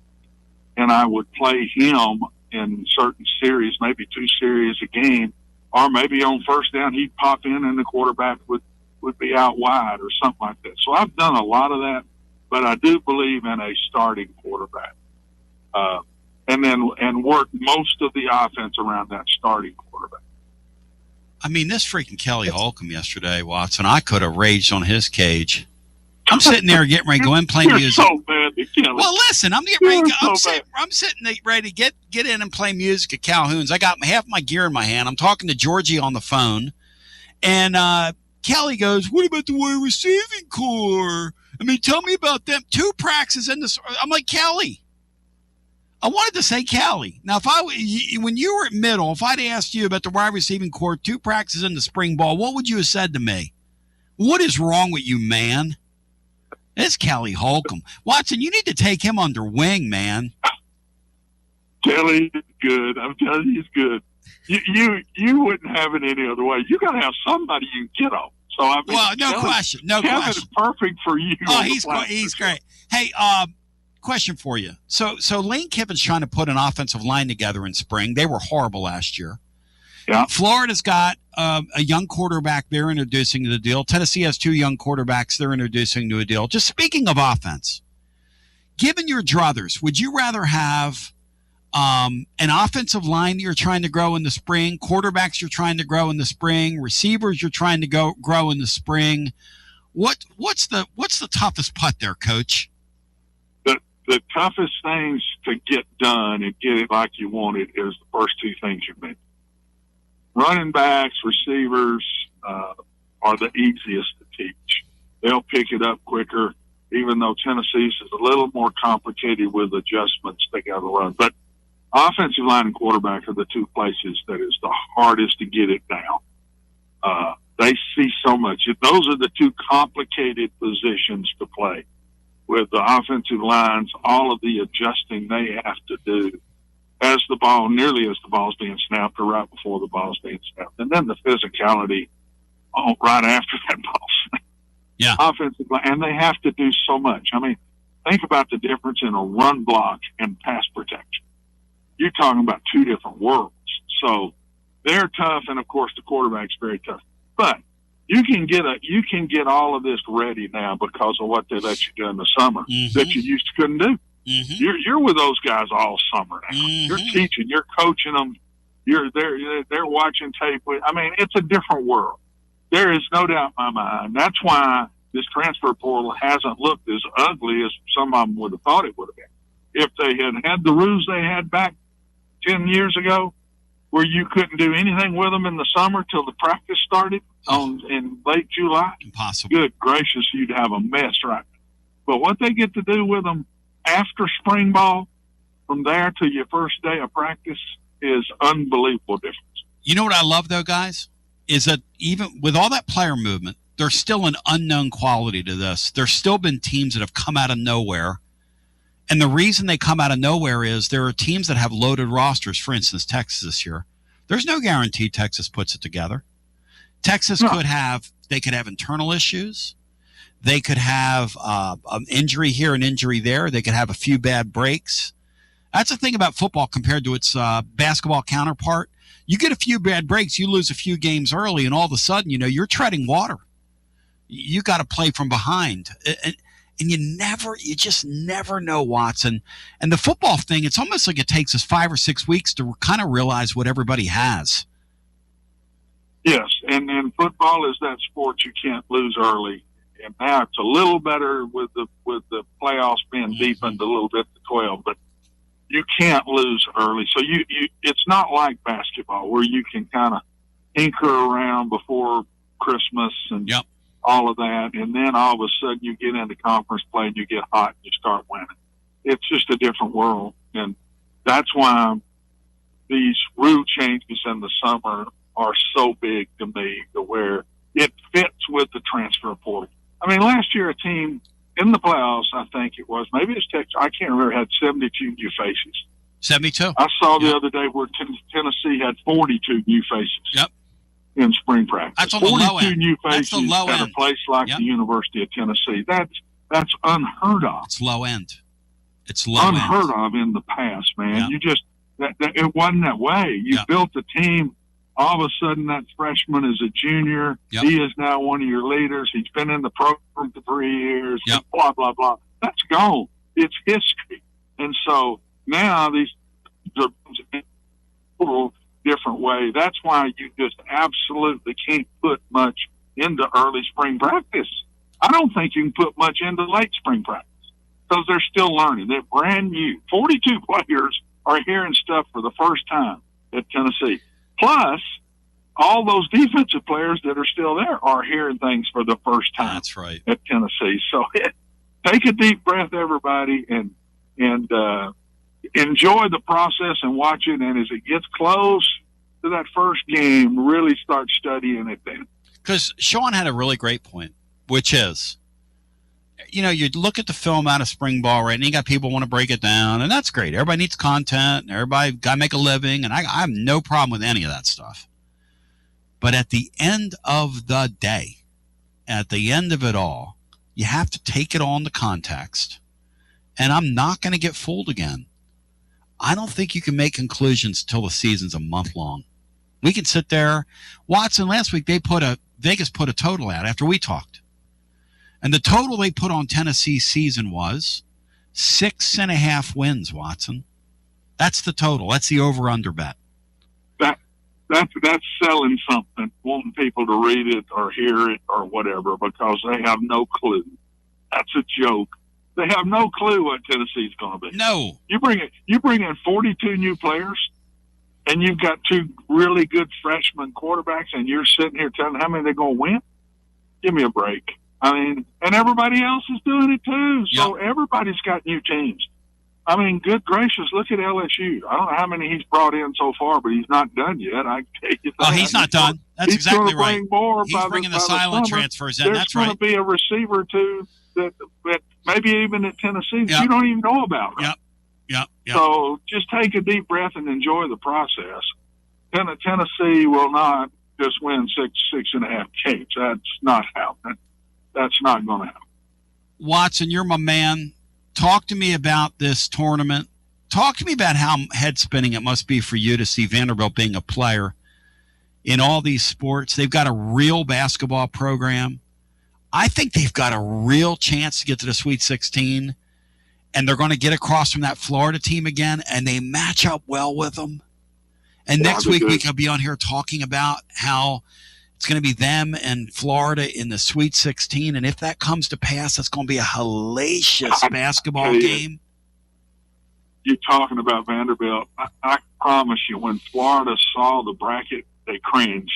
and I would play him in certain series, maybe 2 series a game, or maybe on first down he'd pop in and the quarterback would be out wide or something like that. So I've done a lot of that, but I do believe in a starting quarterback, and work most of the offense around that starting quarterback. I mean, this freaking Kelly Holcomb yesterday, Watson, I could have raged on his cage. I'm sitting there getting ready to go in and play music. So bad to Kelly. Well, listen, I'm getting ready. I'm sitting ready to get in and play music at Calhoun's. I got half my gear in my hand. I'm talking to Georgie on the phone, and Kelly goes, "What about the wide receiving core? I mean, tell me about them. 2 practices in this." I'm like, Kelly. I wanted to say Kelly. Now, when you were at middle, if I'd asked you about the wide receiving core, 2 practices in the spring ball, what would you have said to me? What is wrong with you, man? It's Kelly Holcomb. Watson, you need to take him under wing, man. Kelly is good. I'm telling you, he's good. You wouldn't have it any other way. You got to have somebody you can get on. So I mean, well, no question. Kevin's perfect for you. Oh, he's great. Hey, question for you. So Lane Kiffin's trying to put an offensive line together in spring. They were horrible last year. Yeah. Florida's got a young quarterback they're introducing to the deal. Tennessee has 2 young quarterbacks they're introducing to a deal. Just speaking of offense, given your druthers, would you rather have an offensive line that you're trying to grow in the spring, quarterbacks you're trying to grow in the spring, receivers you're trying to grow in the spring, What's the toughest putt there, Coach? The toughest things to get done and get it like you want it is the first two things you mentioned. Running backs, receivers are the easiest to teach. They'll pick it up quicker, even though Tennessee's is a little more complicated with adjustments they got to run. But offensive line and quarterback are the two places that is the hardest to get it down. They see so much. Those are the two complicated positions to play. With the offensive lines, all of the adjusting they have to do nearly as the ball's being snapped or right before the ball's being snapped. And then the physicality right after that ball. Yeah. Offensive line, and they have to do so much. I mean, think about the difference in a run block and pass protection. You're talking about two different worlds. So they're tough, and of course the quarterback's very tough. But you can get all of this ready now because of what they let you do in the summer that you used to couldn't do. You're with those guys all summer now. You're teaching, you're coaching them. They're watching tape. I mean, it's a different world. There is no doubt in my mind. That's why this transfer portal hasn't looked as ugly as some of them would have thought it would have been. If they had the rules they had back 10 years ago, where you couldn't do anything with them in the summer till the practice started in late July. Impossible. Good gracious, you'd have a mess right now. But what they get to do with them after spring ball, from there to your first day of practice, is unbelievable difference. You know what I love, though, guys? Is that even with all that player movement, there's still an unknown quality to this. There's still been teams that have come out of nowhere. And the reason they come out of nowhere is there are teams that have loaded rosters. For instance, Texas this year. There's no guarantee Texas puts it together. Texas could have internal issues. They could have an injury here, an injury there. They could have a few bad breaks. That's the thing about football compared to its basketball counterpart. You get a few bad breaks, you lose a few games early, and all of a sudden, you're treading water. You got to play from behind. And you just never know, Watson. And the football thing, it's almost like it takes us 5 or 6 weeks to kind of realize what everybody has. Yes, and football is that sport you can't lose early. And now it's a little better with the playoffs being deepened a little bit to 12, but you can't lose early. So it's not like basketball where you can kind of tinker around before Christmas and all of that, and then all of a sudden you get into conference play and you get hot and you start winning. It's just a different world, and that's why these rule changes in the summer are so big to me, to where it fits with the transfer portal. I mean, last year a team in the playoffs, I think it was, maybe it's Texas, I can't remember, had 72 new faces. 72. I saw the other day where Tennessee had 42 new faces. Yep. In spring practice. That's on the low end. 42 new faces That's the low at end. a place like the University of Tennessee. That's unheard of. It's low end. It's low end. Unheard of in the past, man. Yep. You just it wasn't that way. You built a team. All of a sudden, that freshman is a junior. Yep. He is now one of your leaders. He's been in the program for 3 years. Blah blah blah. That's gone. It's history. And so now these are a different way. That's why you just absolutely can't put much into early spring practice. I don't think you can put much into late spring practice because they're still learning. They're brand new. 42 players are hearing stuff for the first time at Tennessee. Plus, all those defensive players that are still there are hearing things for the first time. That's right. At Tennessee. So take a deep breath, everybody, and enjoy the process and watch it. And as it gets close to that first game, really start studying it then. Because Sean had a really great point, which is, you look at the film out of spring ball, right, and you got people want to break it down, and that's great. Everybody needs content, and everybody got to make a living, and I have no problem with any of that stuff. But at the end of the day, at the end of it all, you have to take it all into context. And I'm not going to get fooled again. I don't think you can make conclusions till the season's a month long. We can sit there. Watson, last week, Vegas put a total out after we talked. And the total they put on Tennessee's season was 6.5 wins, Watson. That's the total. That's the over-under bet. that's selling something, wanting people to read it or hear it or whatever, because they have no clue. That's a joke. They have no clue what Tennessee's going to be. No. You bring in 42 new players, and you've got two really good freshman quarterbacks, and you're sitting here telling them how many they're going to win? Give me a break. I mean, and everybody else is doing it too. So everybody's got new teams. I mean, good gracious, look at LSU. I don't know how many he's brought in so far, but he's not done yet. I can tell you that. Oh, he's not done. That's exactly right. He's bringing the silent summer. transfers in. That's right. There's going to be a receiver, too, that maybe even at Tennessee that you don't even know about. Right? Yep. So just take a deep breath and enjoy the process. Tennessee will not just win 6.5 games. That's not happening. That's not going to happen. Watson, you're my man. Talk to me about this tournament. Talk to me about how head-spinning it must be for you to see Vanderbilt being a player in all these sports. They've got a real basketball program. I think they've got a real chance to get to the Sweet 16, and they're going to get across from that Florida team again, and they match up well with them. And next week we could be on here talking about how it's going to be them and Florida in the Sweet 16. And if that comes to pass, that's going to be a hellacious basketball game. You're talking about Vanderbilt. I promise you, when Florida saw the bracket, they cringed.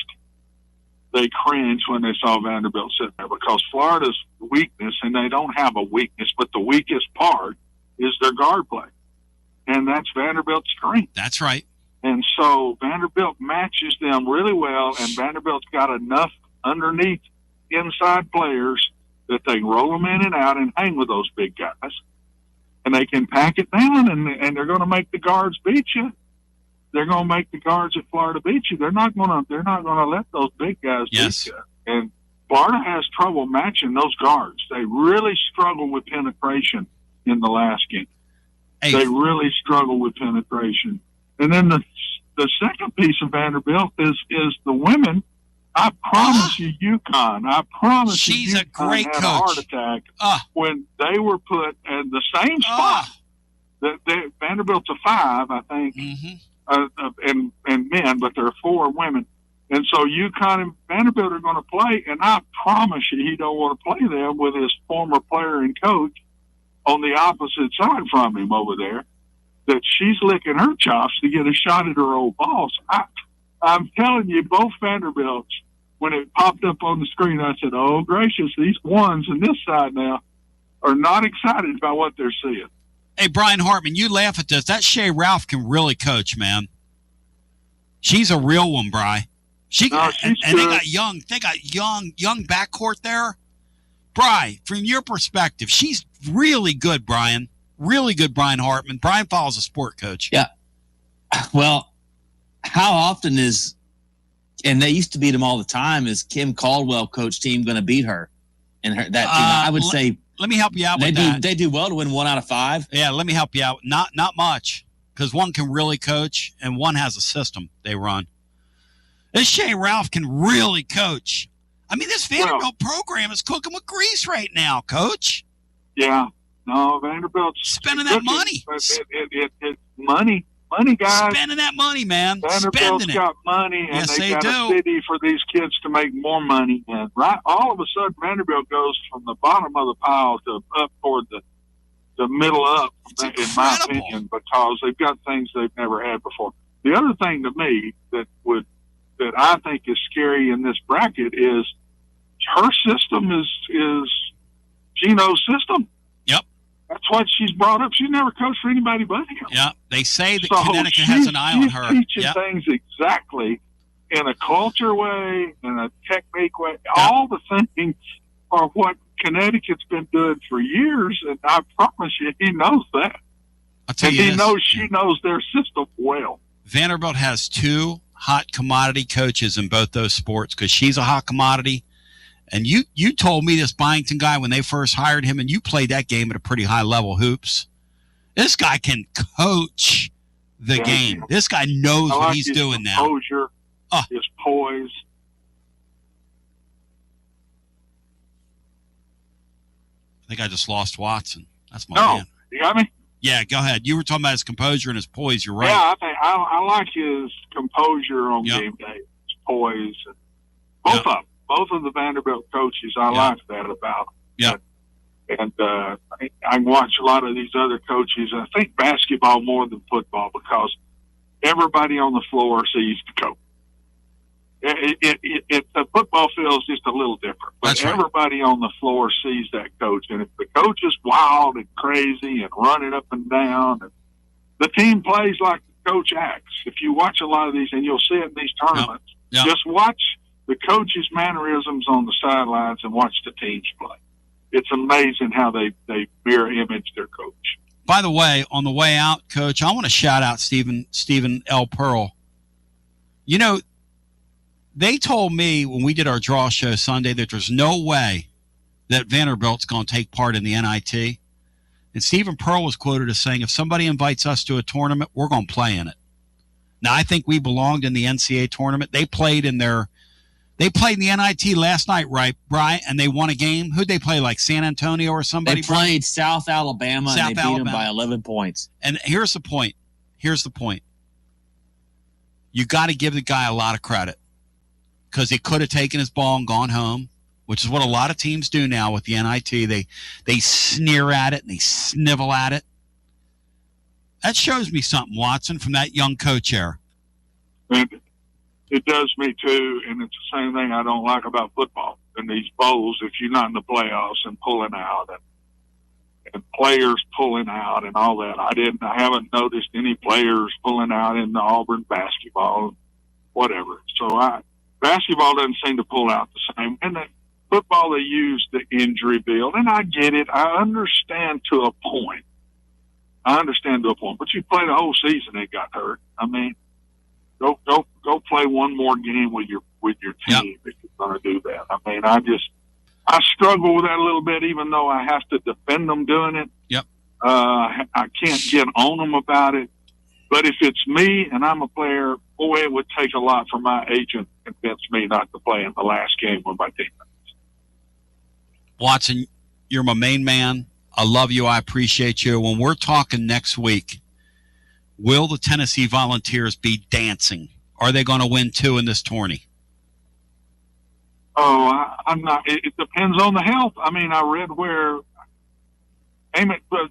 They cringed when they saw Vanderbilt sitting there, because Florida's weakness, and they don't have a weakness, but the weakest part is their guard play. And that's Vanderbilt's strength. That's right. And so Vanderbilt matches them really well, and Vanderbilt's got enough underneath inside players that they roll them in and out and hang with those big guys. And they can pack it down, and they're going to make the guards beat you. They're going to make the guards at Florida beat you. They're not going to let those big guys beat you. And Florida has trouble matching those guards. They really struggle with penetration in the last game. They really struggle with penetration. And then the second piece of Vanderbilt is the women. I promise you, UConn. I promise she's you, a great had coach. A heart attack when they were put in the same spot. Vanderbilt's a 5, I think, and men, but there are 4 women. And so UConn and Vanderbilt are going to play, and I promise you, he don't want to play them with his former player and coach on the opposite side from him over there. That she's licking her chops to get a shot at her old boss. I'm telling you, both Vanderbilts, when it popped up on the screen, I said, oh, gracious, these ones on this side now are not excited about what they're seeing. Hey, Brian Hartman, you laugh at this. That Shea Ralph can really coach, man. She's a real one, Bri. They got young backcourt there. Bri, from your perspective, she's really good, Brian. Really good, Brian Hartman. Brian Fowles a sport coach. Yeah. Well, how often and they used to beat him all the time, is Kim Caldwell coach team going to beat her? And that team, I would say. Let me help you out with that. They do well to win 1 out of 5. Yeah, let me help you out. Not much, because one can really coach, and one has a system they run. This Shea Ralph can really coach. I mean, this Vanderbilt program is cooking with grease right now, Coach. Yeah. No, Vanderbilt's spending that money. It's money, guys. Spending that money, man. Vanderbilt's got money, and they got a city for these kids to make more money. And all of a sudden, Vanderbilt goes from the bottom of the pile to up toward the middle up, in my opinion, because they've got things they've never had before. The other thing to me that I think is scary in this bracket is her system is Gino's system. Yep. That's what she's brought up. She's never coached for anybody but him. Yeah, they say that Connecticut has an eye on her. She's teaching things exactly in a culture way, in a technique way. Yep. All the things are what Connecticut's been doing for years, and I promise you, he knows that. I'll tell you this. She knows their system well. Vanderbilt has 2 hot commodity coaches in both those sports, because she's a hot commodity. And you told me this Byington guy when they first hired him, and you played that game at a pretty high level, Hoops. This guy can coach the game. This guy knows what he's doing now. Composure, his poise. I think I just lost Watson. That's my man. You got me? Yeah, go ahead. You were talking about his composure and his poise. You're right. Yeah, I like his composure on game day, his poise. And both of the Vanderbilt coaches, I like that about him. Yeah. And I watch a lot of these other coaches. I think basketball more than football because everybody on the floor sees the coach. The football field is just a little different, but everybody on the floor sees that coach. And if the coach is wild and crazy and running up and down, and the team plays like the coach acts. If you watch a lot of these, and you'll see it in these tournaments, just watch the coach's mannerisms on the sidelines and watch the teams play. It's amazing how they mirror image their coach. By the way, on the way out, Coach, I want to shout out Stephen L. Pearl. You know, they told me when we did our draw show Sunday that there's no way that Vanderbilt's going to take part in the NIT. And Stephen Pearl was quoted as saying, if somebody invites us to a tournament, we're going to play in it. Now, I think we belonged in the NCAA tournament. They played in the NIT last night, right, Brian? And they won a game. Who'd they play, like San Antonio or somebody? They played South Alabama, and they beat them by 11 points. And here's the point. You got to give the guy a lot of credit because he could have taken his ball and gone home, which is what a lot of teams do now with the NIT. They sneer at it and they snivel at it. That shows me something, Watson, from that young coach era. It does me too, and it's the same thing I don't like about football. In these bowls, if you're not in the playoffs and pulling out, and players pulling out and all that, I haven't noticed any players pulling out in the Auburn basketball, whatever. So basketball doesn't seem to pull out the same. And then football, they use the injury bill, and I get it. I understand to a point. But you play the whole season, they got hurt. I mean, go play one more game with your team if you're going to do that. I mean, I struggle with that a little bit, even though I have to defend them doing it. Yep. I can't get on them about it. But if it's me and I'm a player, boy, it would take a lot for my agent to convince me not to play in the last game with my team. Watson, you're my main man. I love you. I appreciate you. When we're talking next week, will the Tennessee Volunteers be dancing? Are they going to win 2 in this tourney? Oh, I'm not. It depends on the health. I mean, I read where Emmett was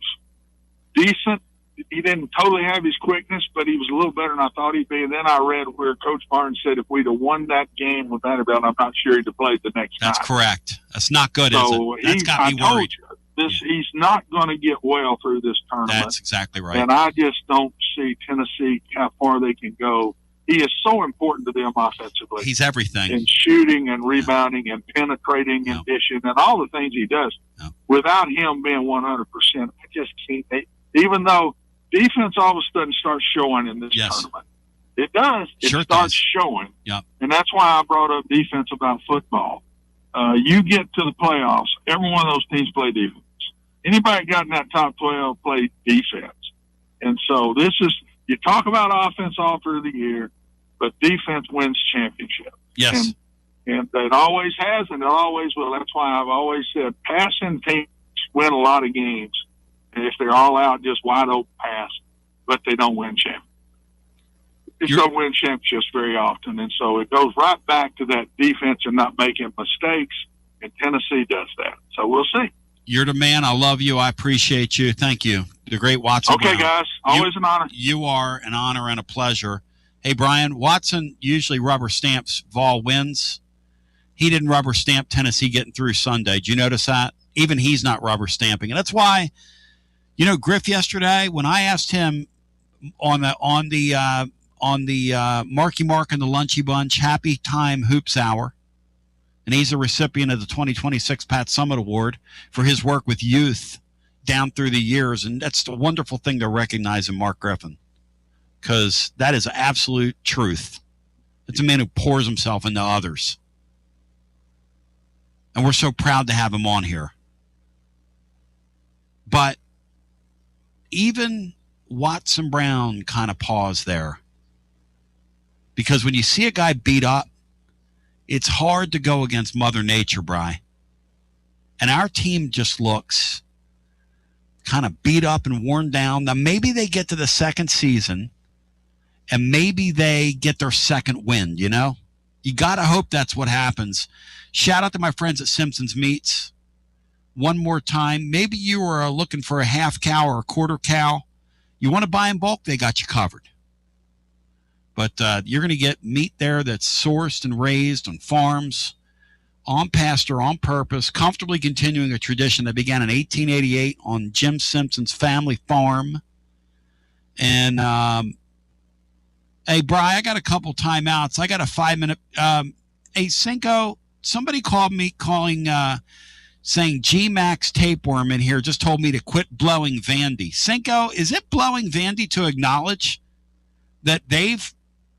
decent. He didn't totally have his quickness, but he was a little better than I thought he'd be. And then I read where Coach Barnes said if we'd have won that game with Vanderbilt, I'm not sure he'd have played the next That's night. correct. That's not good, is it? That's got me worried. He's not going to get well through this tournament. That's exactly right. And I just don't see Tennessee, how far they can go. He is so important to them offensively. He's everything. In shooting and rebounding and penetrating and dishing and all the things he does. Without him being 100%, I just can't. Even though defense all of a sudden starts showing in this tournament. It does. It starts showing. Yep. And that's why I brought up defense about football. You get to the playoffs, every one of those teams play defense. Anybody got in that top 12 played defense. And so this is, you talk about offense all through the year, but defense wins championship. Yes. And it always has, and it always will. That's why I've always said passing teams win a lot of games. And if they're all out, just wide open pass, but they don't win championships. They don't win championships very often. And so it goes right back to that defense and not making mistakes. And Tennessee does that. So we'll see. You're the man. I love you. I appreciate you. Thank you. The great Watson. Okay, Brown. guys. Always an honor. You are an honor and a pleasure. Hey, Brian, Watson usually rubber stamps Vol wins. He didn't rubber stamp Tennessee getting through Sunday. Did you notice that? Even he's not rubber stamping. And that's why, you know, Griff yesterday, when I asked him on the Marky Mark and the Lunchy Bunch Happy Time Hoops Hour, and he's a recipient of the 2026 Pat Summit Award for his work with youth down through the years. And that's the wonderful thing to recognize in Mark Griffin, because that is absolute truth. It's a man who pours himself into others. And we're so proud to have him on here. But even Watson Brown kind of paused there. Because when you see a guy beat up, it's hard to go against Mother Nature, Bri. And our team just looks kind of beat up and worn down. Now, maybe they get to the second season and maybe they get their second wind, you know? You got to hope that's what happens. Shout out to my friends at Simpson's Meats. One more time, maybe you are looking for a half cow or a quarter cow. You want to buy in bulk, they got you covered. But you're going to get meat there that's sourced and raised on farms, on pasture, on purpose, comfortably continuing a tradition that began in 1888 on Jim Simpson's family farm. And, hey, Bri, I got a couple timeouts. I got a 5-minute. Hey, Cinco, somebody called me saying G-Max tapeworm in here just told me to quit blowing Vandy. Cinco, is it blowing Vandy to acknowledge that they've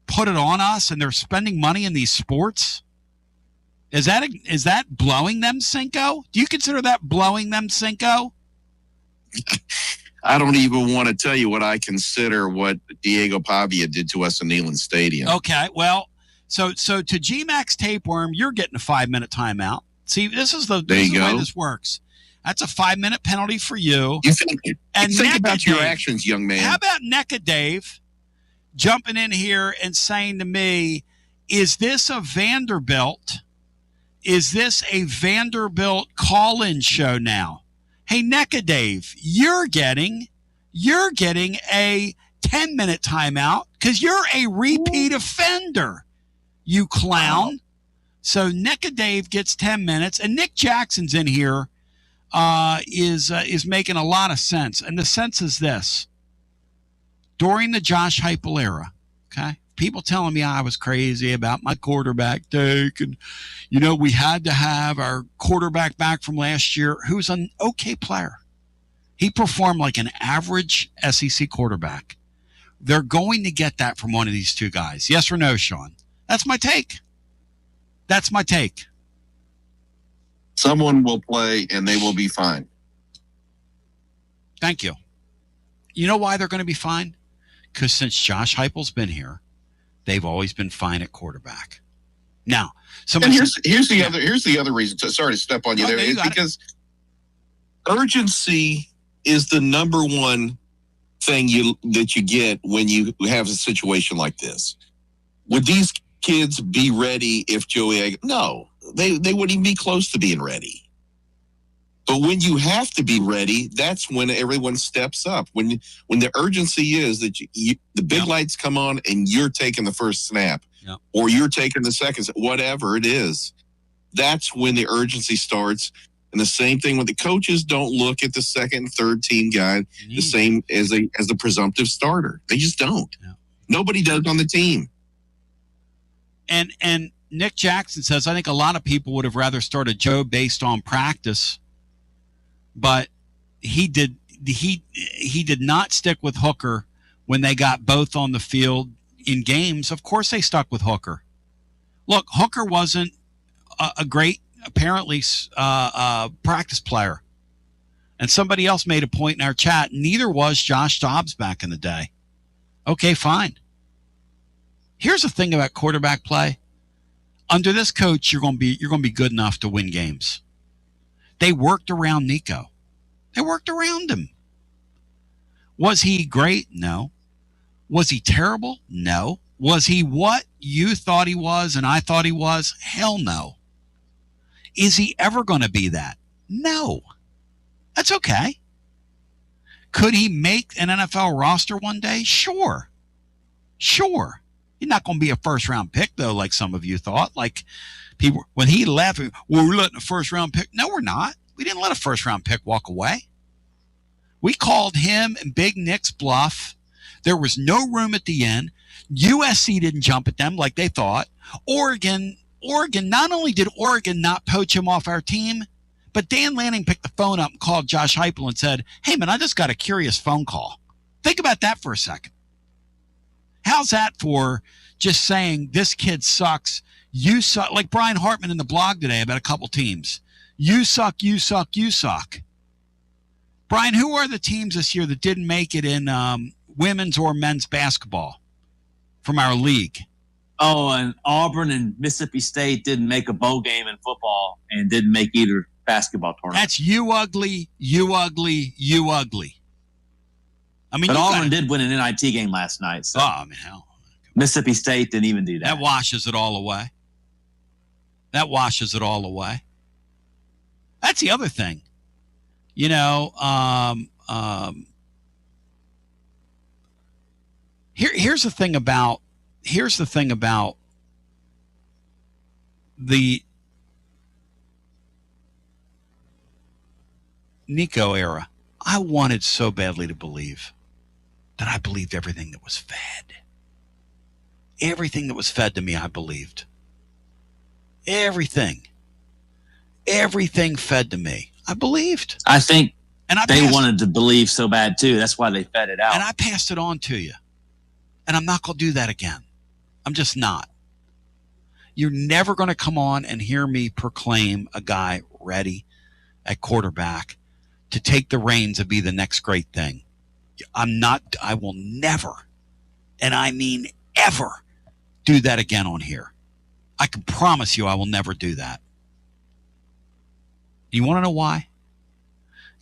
put it on us and they're spending money in these sports? Is that blowing them, Cinco? Do you consider that blowing them, Cinco? I don't even want to tell you what I consider what Diego Pavia did to us in Neyland Stadium. Okay, well, so to G-Max tapeworm, you're getting a 5-minute timeout. See, this is the way this works. That's a 5-minute penalty for you. You think about your actions, young man. How about NECA Dave jumping in here and saying to me, is this a Vanderbilt? Is this a Vanderbilt call-in show now? Hey, NECA Dave, you're getting a 10-minute timeout because you're a repeat offender, you clown. Wow. So NECA Dave gets 10 minutes, and Nick Jackson's in here is making a lot of sense. And the sense is this. During the Josh Heupel era, okay, people telling me I was crazy about my quarterback take, and, you know, we had to have our quarterback back from last year, who's an okay player. He performed like an average SEC quarterback. They're going to get that from one of these two guys. Yes or no, Sean? That's my take. That's my take. Someone will play, and they will be fine. Thank you. You know why they're going to be fine? Because since Josh Heupel's been here, they've always been fine at quarterback. Now, and here's the other reason. Sorry to step on you there. It's because urgency is the number one thing that you get when you have a situation like this. Would these kids be ready if Joey? No, they wouldn't even be close to being ready. But when you have to be ready, that's when everyone steps up. When the urgency is that the big lights come on and you're taking the first snap, or you're taking the second, whatever it is, that's when the urgency starts. And the same thing with the coaches don't look at the second and third team guy the same as the presumptive starter. They just don't. Yeah. Nobody does on the team. And Nick Jackson says, I think a lot of people would have rather started Joe based on practice. But he did not stick with Hooker when they got both on the field in games. Of course they stuck with Hooker. Look, Hooker wasn't a great, apparently, practice player. And somebody else made a point in our chat, neither was Josh Dobbs back in the day. Okay, fine. Here's the thing about quarterback play. Under this coach, you're going to be good enough to win games. They worked around Nico. They worked around him. Was he great? No. Was he terrible? No. Was he what you thought he was and I thought he was? Hell no. Is he ever going to be that? No. That's okay. Could he make an NFL roster one day? Sure. Sure. He's not going to be a first-round pick, though, like some of you thought. Like, people, when he left, well, we're letting a first-round pick. No, we're not. We didn't let a first-round pick walk away. We called him and Big Nick's bluff. There was no room at the end. USC didn't jump at them like they thought. Oregon, not only did Oregon not poach him off our team, but Dan Lanning picked the phone up and called Josh Heupel and said, hey, man, I just got a curious phone call. Think about that for a second. How's that for just saying this kid sucks? You suck. Like Brian Hartman in the blog today about a couple teams. You suck, you suck, you suck. Brian, who are the teams this year that didn't make it in women's or men's basketball from our league? Oh, and Auburn and Mississippi State didn't make a bowl game in football and didn't make either basketball tournament. That's you ugly, you ugly, you ugly. I mean, but Auburn did win an NIT game last night. So. Oh, I mean, hell. Mississippi State didn't even do that. That washes it all away. That's the other thing. Here's the thing about the Nico era. I wanted so badly to believe that I believed everything that was fed. Everything that was fed to me, I believed. Everything fed to me, I believed. I think they wanted to believe so bad too. That's why they fed it out. And I passed it on to you. And I'm not going to do that again. I'm just not. You're never going to come on and hear me proclaim a guy ready at quarterback to take the reins and be the next great thing. I will never, and I mean ever, do that again on here. I can promise you I will never do that. You want to know why?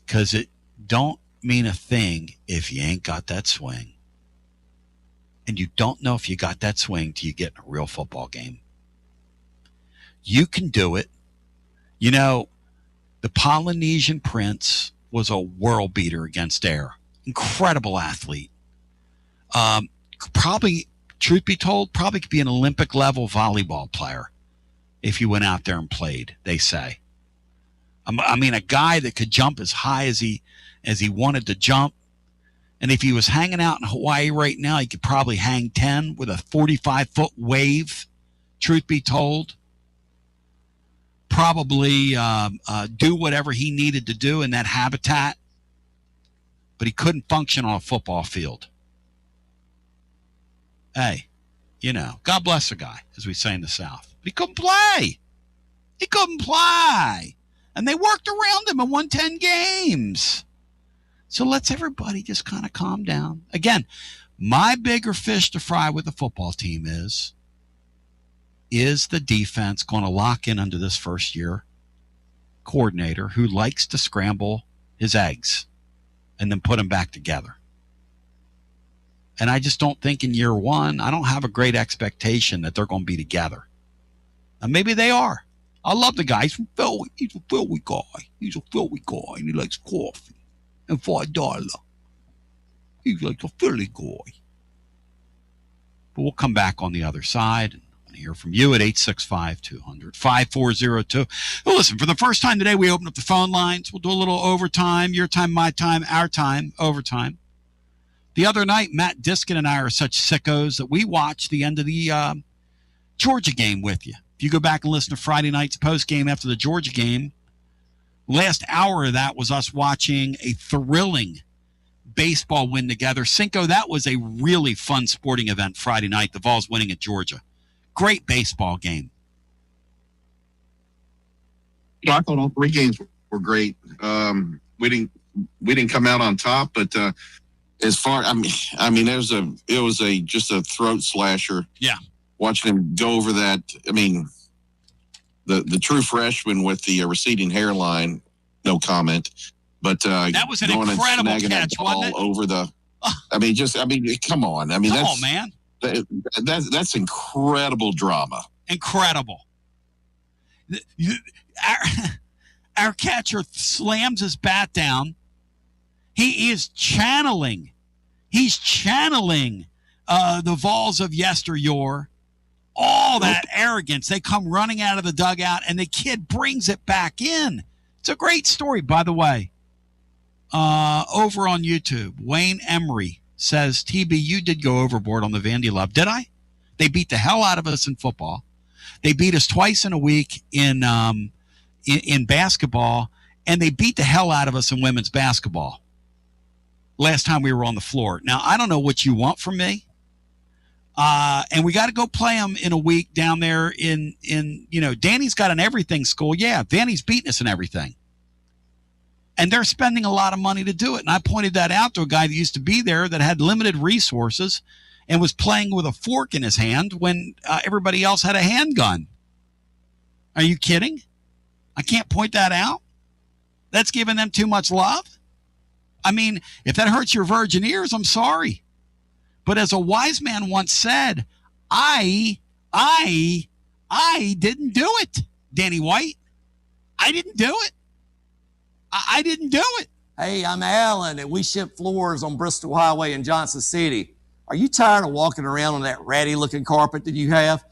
Because it don't mean a thing if you ain't got that swing. And you don't know if you got that swing till you get in a real football game. You can do it. The Polynesian Prince was a world beater against air. Incredible athlete. Probably, truth be told, probably could be an Olympic level volleyball player if you went out there and played, they say. I mean, a guy that could jump as high as he wanted to jump. And if he was hanging out in Hawaii right now, he could probably hang 10 with a 45-foot wave, truth be told. Probably do whatever he needed to do in that habitat. But he couldn't function on a football field. Hey, God bless the guy, as we say in the South. But he couldn't play. And they worked around him and won 10 games. So let's everybody just kind of calm down. Again, my bigger fish to fry with the football team is the defense going to lock in under this first-year coordinator who likes to scramble his eggs and then put them back together? And I just don't think in year one, I don't have a great expectation that they're going to be together. And maybe they are. I love the guy. He's from Philly. He's a Philly guy. And he likes coffee. And for $1, he's like a Philly guy. But we'll come back on the other side and hear from you at 865-200-5402. Well, listen, for the first time today, we open up the phone lines. We'll do a little overtime, your time, my time, our time, overtime. The other night, Matt Diskin and I are such sickos that we watched the end of the Georgia game with you. If you go back and listen to Friday night's post game after the Georgia game, last hour of that was us watching a thrilling baseball win together. Cinco, that was a really fun sporting event Friday night, the Vols winning at Georgia. Great baseball game. I thought all three games were great. We didn't come out on top, but as far, I mean, it was just a throat slasher. Yeah. Watching him go over that, I mean, the true freshman with the receding hairline, no comment. But that was an incredible catch, wasn't it? Over the, come on. I mean, come on, man. That's incredible drama. Incredible. Our catcher slams his bat down. He is channeling. He's channeling the Vols of yesteryear. All that arrogance. They come running out of the dugout, and the kid brings it back in. It's a great story, by the way. Over on YouTube, Wayne Emery says, TB, you did go overboard on the Vandy Love. Did I? They beat the hell out of us in football. They beat us twice in a week in basketball, and they beat the hell out of us in women's basketball last time we were on the floor. Now, I don't know what you want from me. And we got to go play them in a week down there in Danny's got an everything school. Yeah, Vandy's beating us in everything. And they're spending a lot of money to do it. And I pointed that out to a guy that used to be there that had limited resources and was playing with a fork in his hand when everybody else had a handgun. Are you kidding? I can't point that out? That's giving them too much love? I mean, if that hurts your virgin ears, I'm sorry. But as a wise man once said, I didn't do it, Danny White. I didn't do it. I didn't do it. Hey, I'm Alan, and we ship floors on Bristol Highway in Johnson City. Are you tired of walking around on that ratty-looking carpet that you have?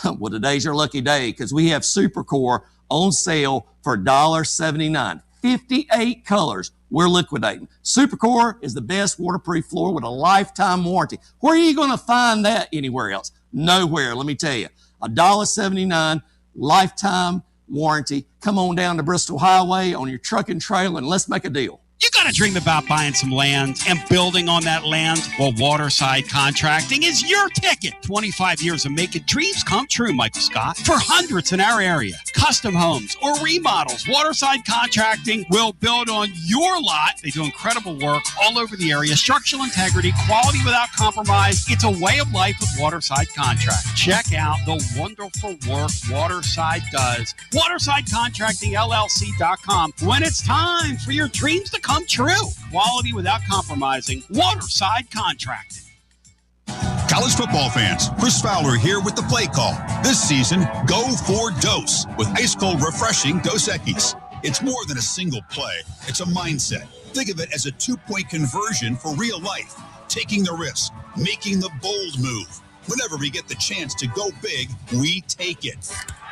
Well, today's your lucky day because we have Supercore on sale for $1.79. 58 colors we're liquidating. Supercore is the best waterproof floor with a lifetime warranty. Where are you going to find that anywhere else? Nowhere, let me tell you. $1.79 lifetime warranty. Come on down to Bristol Highway on your truck and trailer and let's make a deal. You got to dream about buying some land and building on that land. Well, Waterside Contracting is your ticket. 25 years of making dreams come true, Michael Scott. For hundreds in our area, custom homes or remodels, Waterside Contracting will build on your lot. They do incredible work all over the area. Structural integrity, quality without compromise. It's a way of life with Waterside Contract. Check out the wonderful work Waterside does. WatersideContractingLLC.com. When it's time for your dreams to come true. Quality without compromising. Waterside Contracting. College football fans, Chris Fowler here with the play call. This season, go for Dose with ice-cold, refreshing Dos Equis. It's more than a single play. It's a mindset. Think of it as a two-point conversion for real life. Taking the risk, making the bold move. Whenever we get the chance to go big, we take it.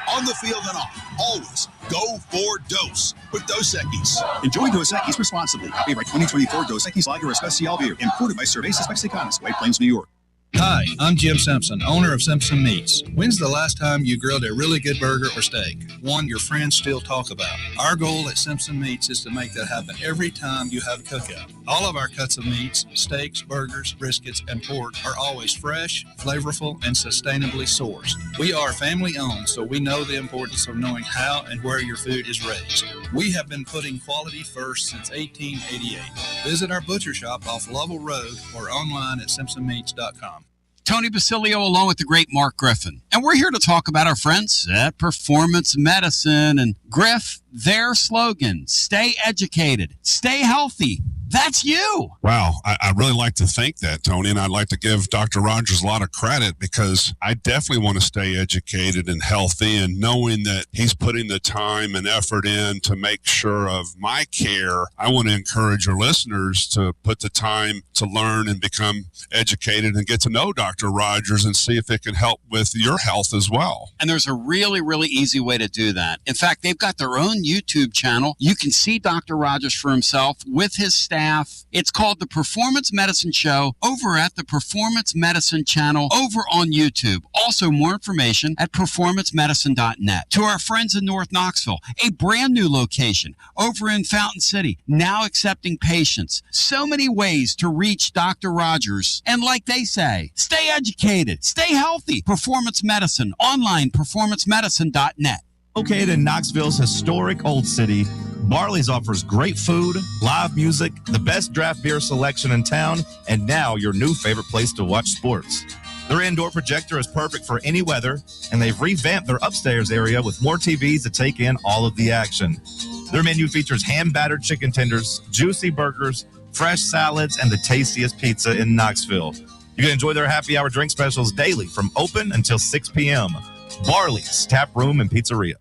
On the field and off, always go for Dose with Dos Equis. Enjoy Dos Equis responsibly. Favorite 2024 Dos Equis Lager Especial Beer. Imported by Cervezas Mexicanas, White Plains, New York. Hi, I'm Jim Simpson, owner of Simpson Meats. When's the last time you grilled a really good burger or steak? One your friends still talk about. Our goal at Simpson Meats is to make that happen every time you have a cookout. All of our cuts of meats, steaks, burgers, briskets, and pork are always fresh, flavorful, and sustainably sourced. We are family owned, so we know the importance of knowing how and where your food is raised. We have been putting quality first since 1888. Visit our butcher shop off Lovell Road or online at simpsonmeats.com. Tony Basilio along with the great Mark Griffin. And we're here to talk about our friends at Performance Medicine. And Griff, their slogan, stay educated, stay healthy. That's you. Wow. I really like to think that, Tony, and I'd like to give Dr. Rogers a lot of credit because I definitely want to stay educated and healthy, and knowing that he's putting the time and effort in to make sure of my care. I want to encourage your listeners to put the time to learn and become educated and get to know Dr. Rogers and see if it can help with your health as well. And there's a really, really easy way to do that. In fact, they've got their own YouTube channel. You can see Dr. Rogers for himself with his staff. It's called The Performance Medicine Show over at the Performance Medicine channel over on YouTube. Also, more information at performancemedicine.net. To our friends in North Knoxville, a brand new location over in Fountain City, now accepting patients. So many ways to reach Dr. Rogers. And like they say, stay educated, stay healthy. Performance Medicine, online, performancemedicine.net. Located in Knoxville's historic Old City, Barley's offers great food, live music, the best draft beer selection in town, and now your new favorite place to watch sports. Their indoor projector is perfect for any weather, and they've revamped their upstairs area with more TVs to take in all of the action. Their menu features hand-battered chicken tenders, juicy burgers, fresh salads, and the tastiest pizza in Knoxville. You can enjoy their happy hour drink specials daily from open until 6 p.m. Barley's Tap Room and Pizzeria.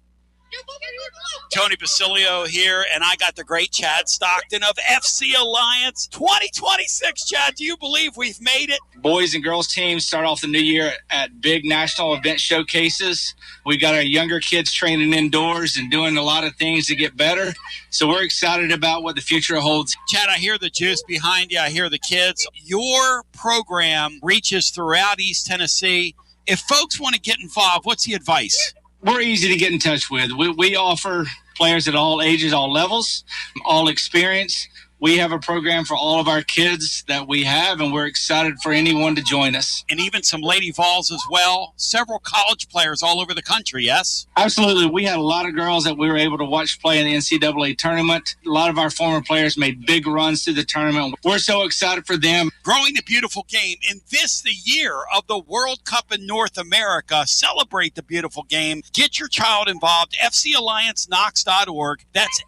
Tony Basilio here, and I got the great Chad Stockton of FC Alliance 2026. Chad, do you believe we've made it? Boys and girls teams start off the new year at big national event showcases. We got our younger kids training indoors and doing a lot of things to get better. So we're excited about what the future holds. Chad, I hear the juice behind you. I hear the kids. Your program reaches throughout East Tennessee. If folks want to get involved, what's the advice? We're easy to get in touch with. We offer players at all ages, all levels, all experience. We have a program for all of our kids that we have, and we're excited for anyone to join us. And even some Lady Vols as well. Several college players all over the country, yes? Absolutely. We had a lot of girls that we were able to watch play in the NCAA tournament. A lot of our former players made big runs through the tournament. We're so excited for them. Growing the beautiful game in this, the year of the World Cup in North America. Celebrate the beautiful game. Get your child involved. FCAllianceKnox.org. That's